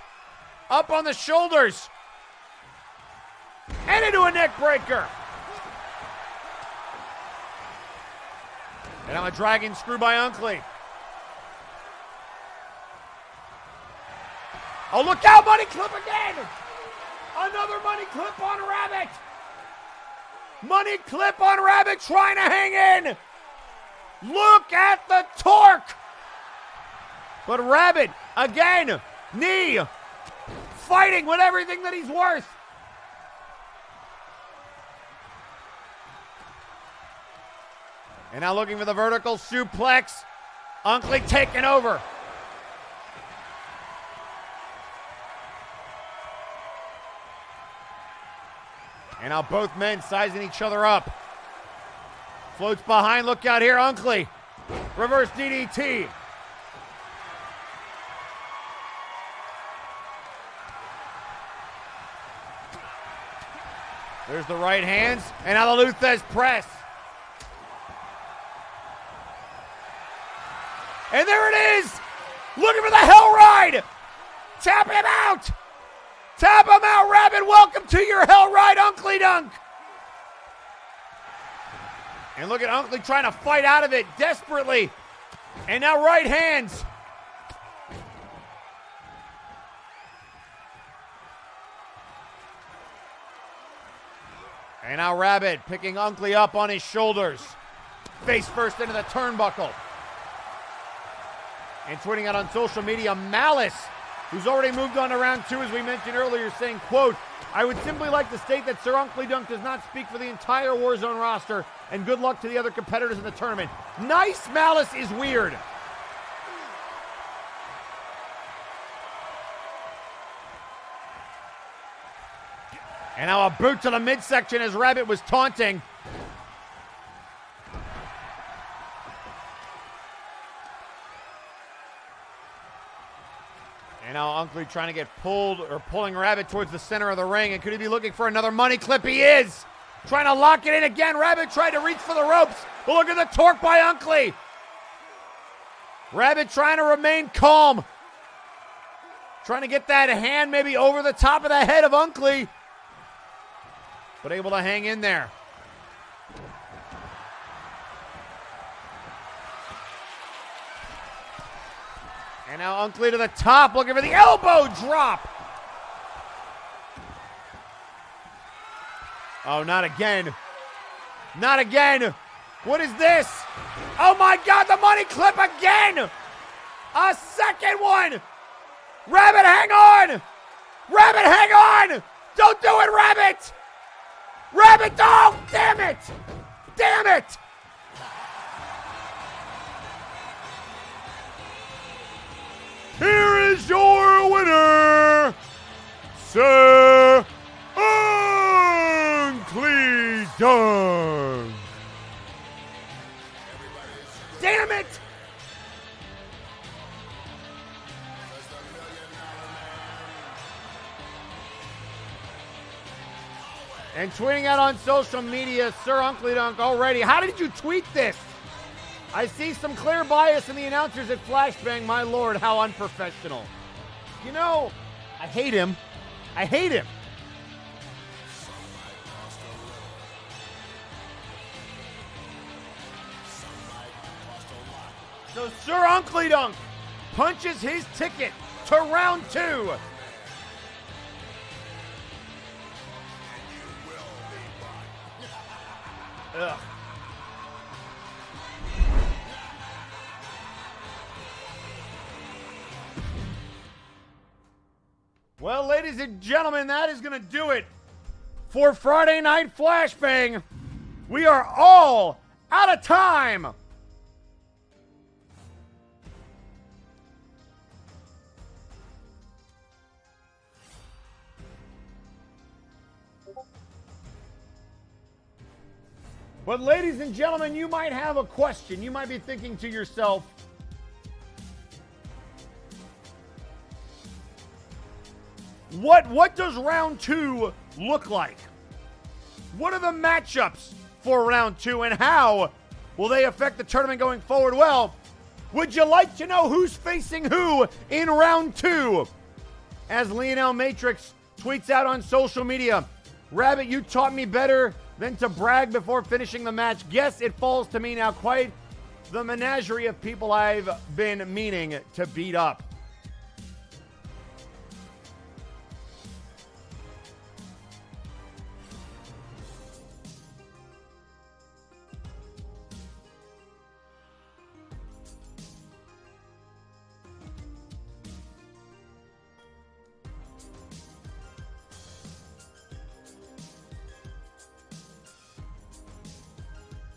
Speaker 2: Up on the shoulders. And into a neck breaker. And now a dragon screw by Unkley. Oh, look out, money clip again. Another money clip on Rabbit. Money clip on Rabbit trying to hang in. Look at the torque. But Rabbit, again, knee, fighting with everything that he's worth. And now looking for the vertical suplex. Unkley taking over. And now both men sizing each other up. Floats behind, look out here, Unkley. Reverse DDT. There's the right hands, and now the Luthez press. And there it is! Looking for the Hell Ride! Tap him out! Tap him out, Rabbit! Welcome to your Hell Ride, Unkley Dunk! And look at Unkley trying to fight out of it desperately. And now right hands. And now Rabbit picking Unkley up on his shoulders. Face first into the turnbuckle. And tweeting out on social media, Malice, who's already moved on to round 2, as we mentioned earlier, saying, quote, I would simply like to state that Sir Unkley Dunk does not speak for the entire Warzone roster, and good luck to the other competitors in the tournament. Nice Malice is weird. And now a boot to the midsection as Rabbit was taunting. And now Unkley trying to get pulled, or pulling Rabbit towards the center of the ring. And could he be looking for another money clip? He is. Trying to lock it in again. Rabbit tried to reach for the ropes. But look at the torque by Unkley. Rabbit trying to remain calm. Trying to get that hand maybe over the top of the head of Unkley. But able to hang in there. And now Unkley to the top, looking for the elbow drop. Oh, not again. Not again. What is this? Oh my God, the money clip again. A second one. Rabbit, hang on. Rabbit, hang on. Don't do it, Rabbit. Rabbit, don't. Damn it. Damn it.
Speaker 6: Here is your winner, Sir Unclean Dunk.
Speaker 2: Damn it. And tweeting out on social media, Sir Uncle Dunk already. How did you tweet this? I see some clear bias in the announcers at Flashbang. My lord, how unprofessional. You know, I hate him. I hate him. So Sir Uncle Dunk punches his ticket to round 2. Ugh. Well, ladies and gentlemen, that is going to do it for Friday Night Flashbang. We are all out of time. But ladies and gentlemen, you might have a question. You might be thinking to yourself, what does round 2 look like? What are the matchups for round 2 and how will they affect the tournament going forward? Well, would you like to know who's facing who in round 2? As Lionel Matrix tweets out on social media, Rabbit, you taught me better than to brag before finishing the match. Guess it falls to me now. Quite the menagerie of people I've been meaning to beat up.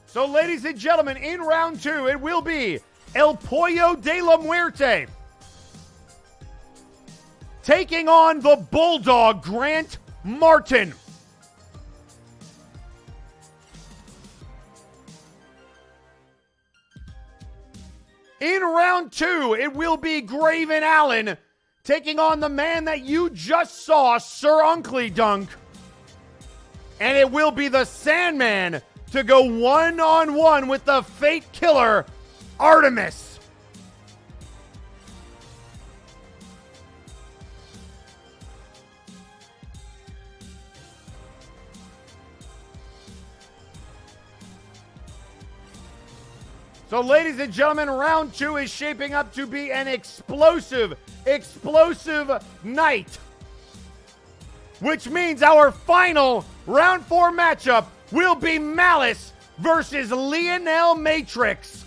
Speaker 2: So, ladies and gentlemen, in round 2, it will be El Pollo de la Muerte taking on the Bulldog, Grant Martin. In round 2, it will be Graven Allen taking on the man that you just saw, Sir Uncle Dunk. And it will be the Sandman to go one-on-one with the Fate Killer, Artemis. So, ladies and gentlemen, round 2 is shaping up to be an explosive night. Which means our final round 4 matchup will be Malice versus Lionel Matrix.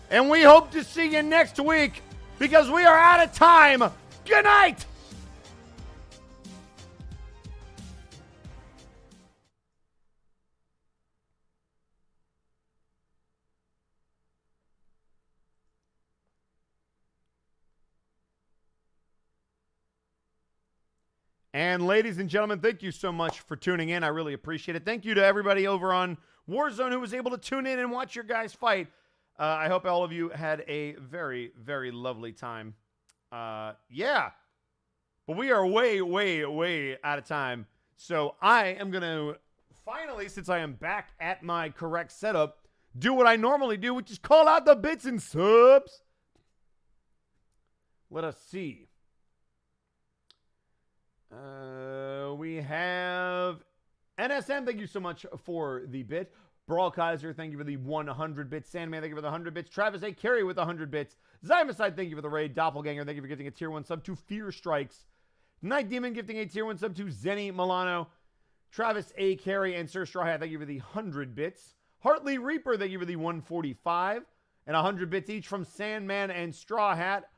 Speaker 2: And we hope to see you next week because we are out of time. Good night. And ladies and gentlemen, thank you so much for tuning in. I really appreciate it. Thank you to everybody over on Warzone who was able to tune in and watch your guys fight. I hope all of you had a very, very lovely time. Yeah. But we are way out of time. So I am going to finally, since I am back at my correct setup, do what I normally do, which is call out the bits and subs. Let us see. We have NSM, thank you so much for the bit. Brawl Kaiser, thank you for the 100 bits. Sandman, thank you for the 100 bits. Travis A. Carey with 100 bits. Zymicide, thank you for the raid. Doppelganger, thank you for gifting a tier 1 sub to Fear Strikes. Night Demon gifting a tier 1 sub to Zenny Milano. Travis A. Carey and Sir Straw Hat, thank you for the 100 bits. Hartley Reaper, thank you for the 145. And 100 bits each from Sandman and Straw Hat.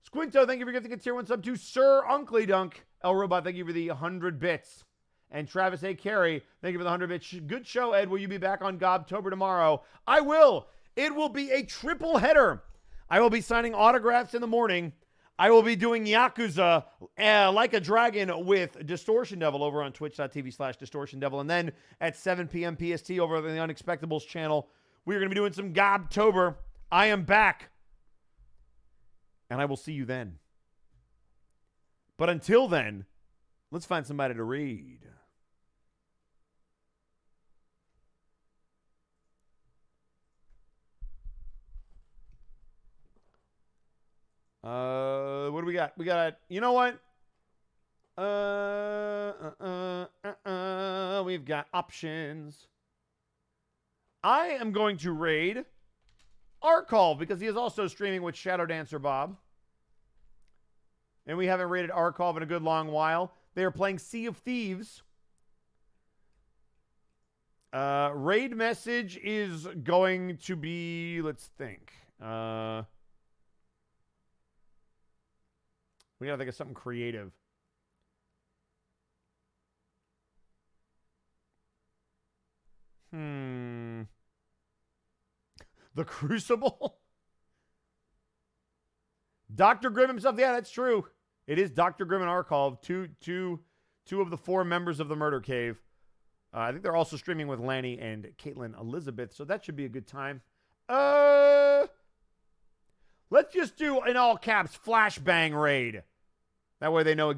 Speaker 2: Squinto, thank you for gifting a tier 1 sub to Sir Uncle Dunk. El Robot, thank you for the 100 bits. And Travis A. Carey, thank you for the 100 bits. Good show, Ed. Will you be back on Gobtober tomorrow? I will. It will be a triple header. I will be signing autographs in the morning. I will be doing Yakuza like a dragon with Distortion Devil over on twitch.tv/Distortion Devil. And then at 7 p.m. PST over on the Unexpectables channel, we are going to be doing some Gobtober. I am back. And I will see you then. But until then, let's find somebody to read. What do we got? We got, you know what? We've got options. I am going to raid Arcall because he is also streaming with Shadow Dancer Bob. And we haven't raided Arcall in a good long while. They are playing Sea of Thieves. Raid message is going to be, let's think. We gotta think of something creative. The Crucible? Dr. Grimm himself. Yeah, that's true. It is Dr. Grimm and Arcall, two of the 4 members of the Murder Cave. I think they're also streaming with Lanny and Caitlin Elizabeth, so that should be a good time. Let's just do, in all caps, Flashbang raid. That way they know exactly.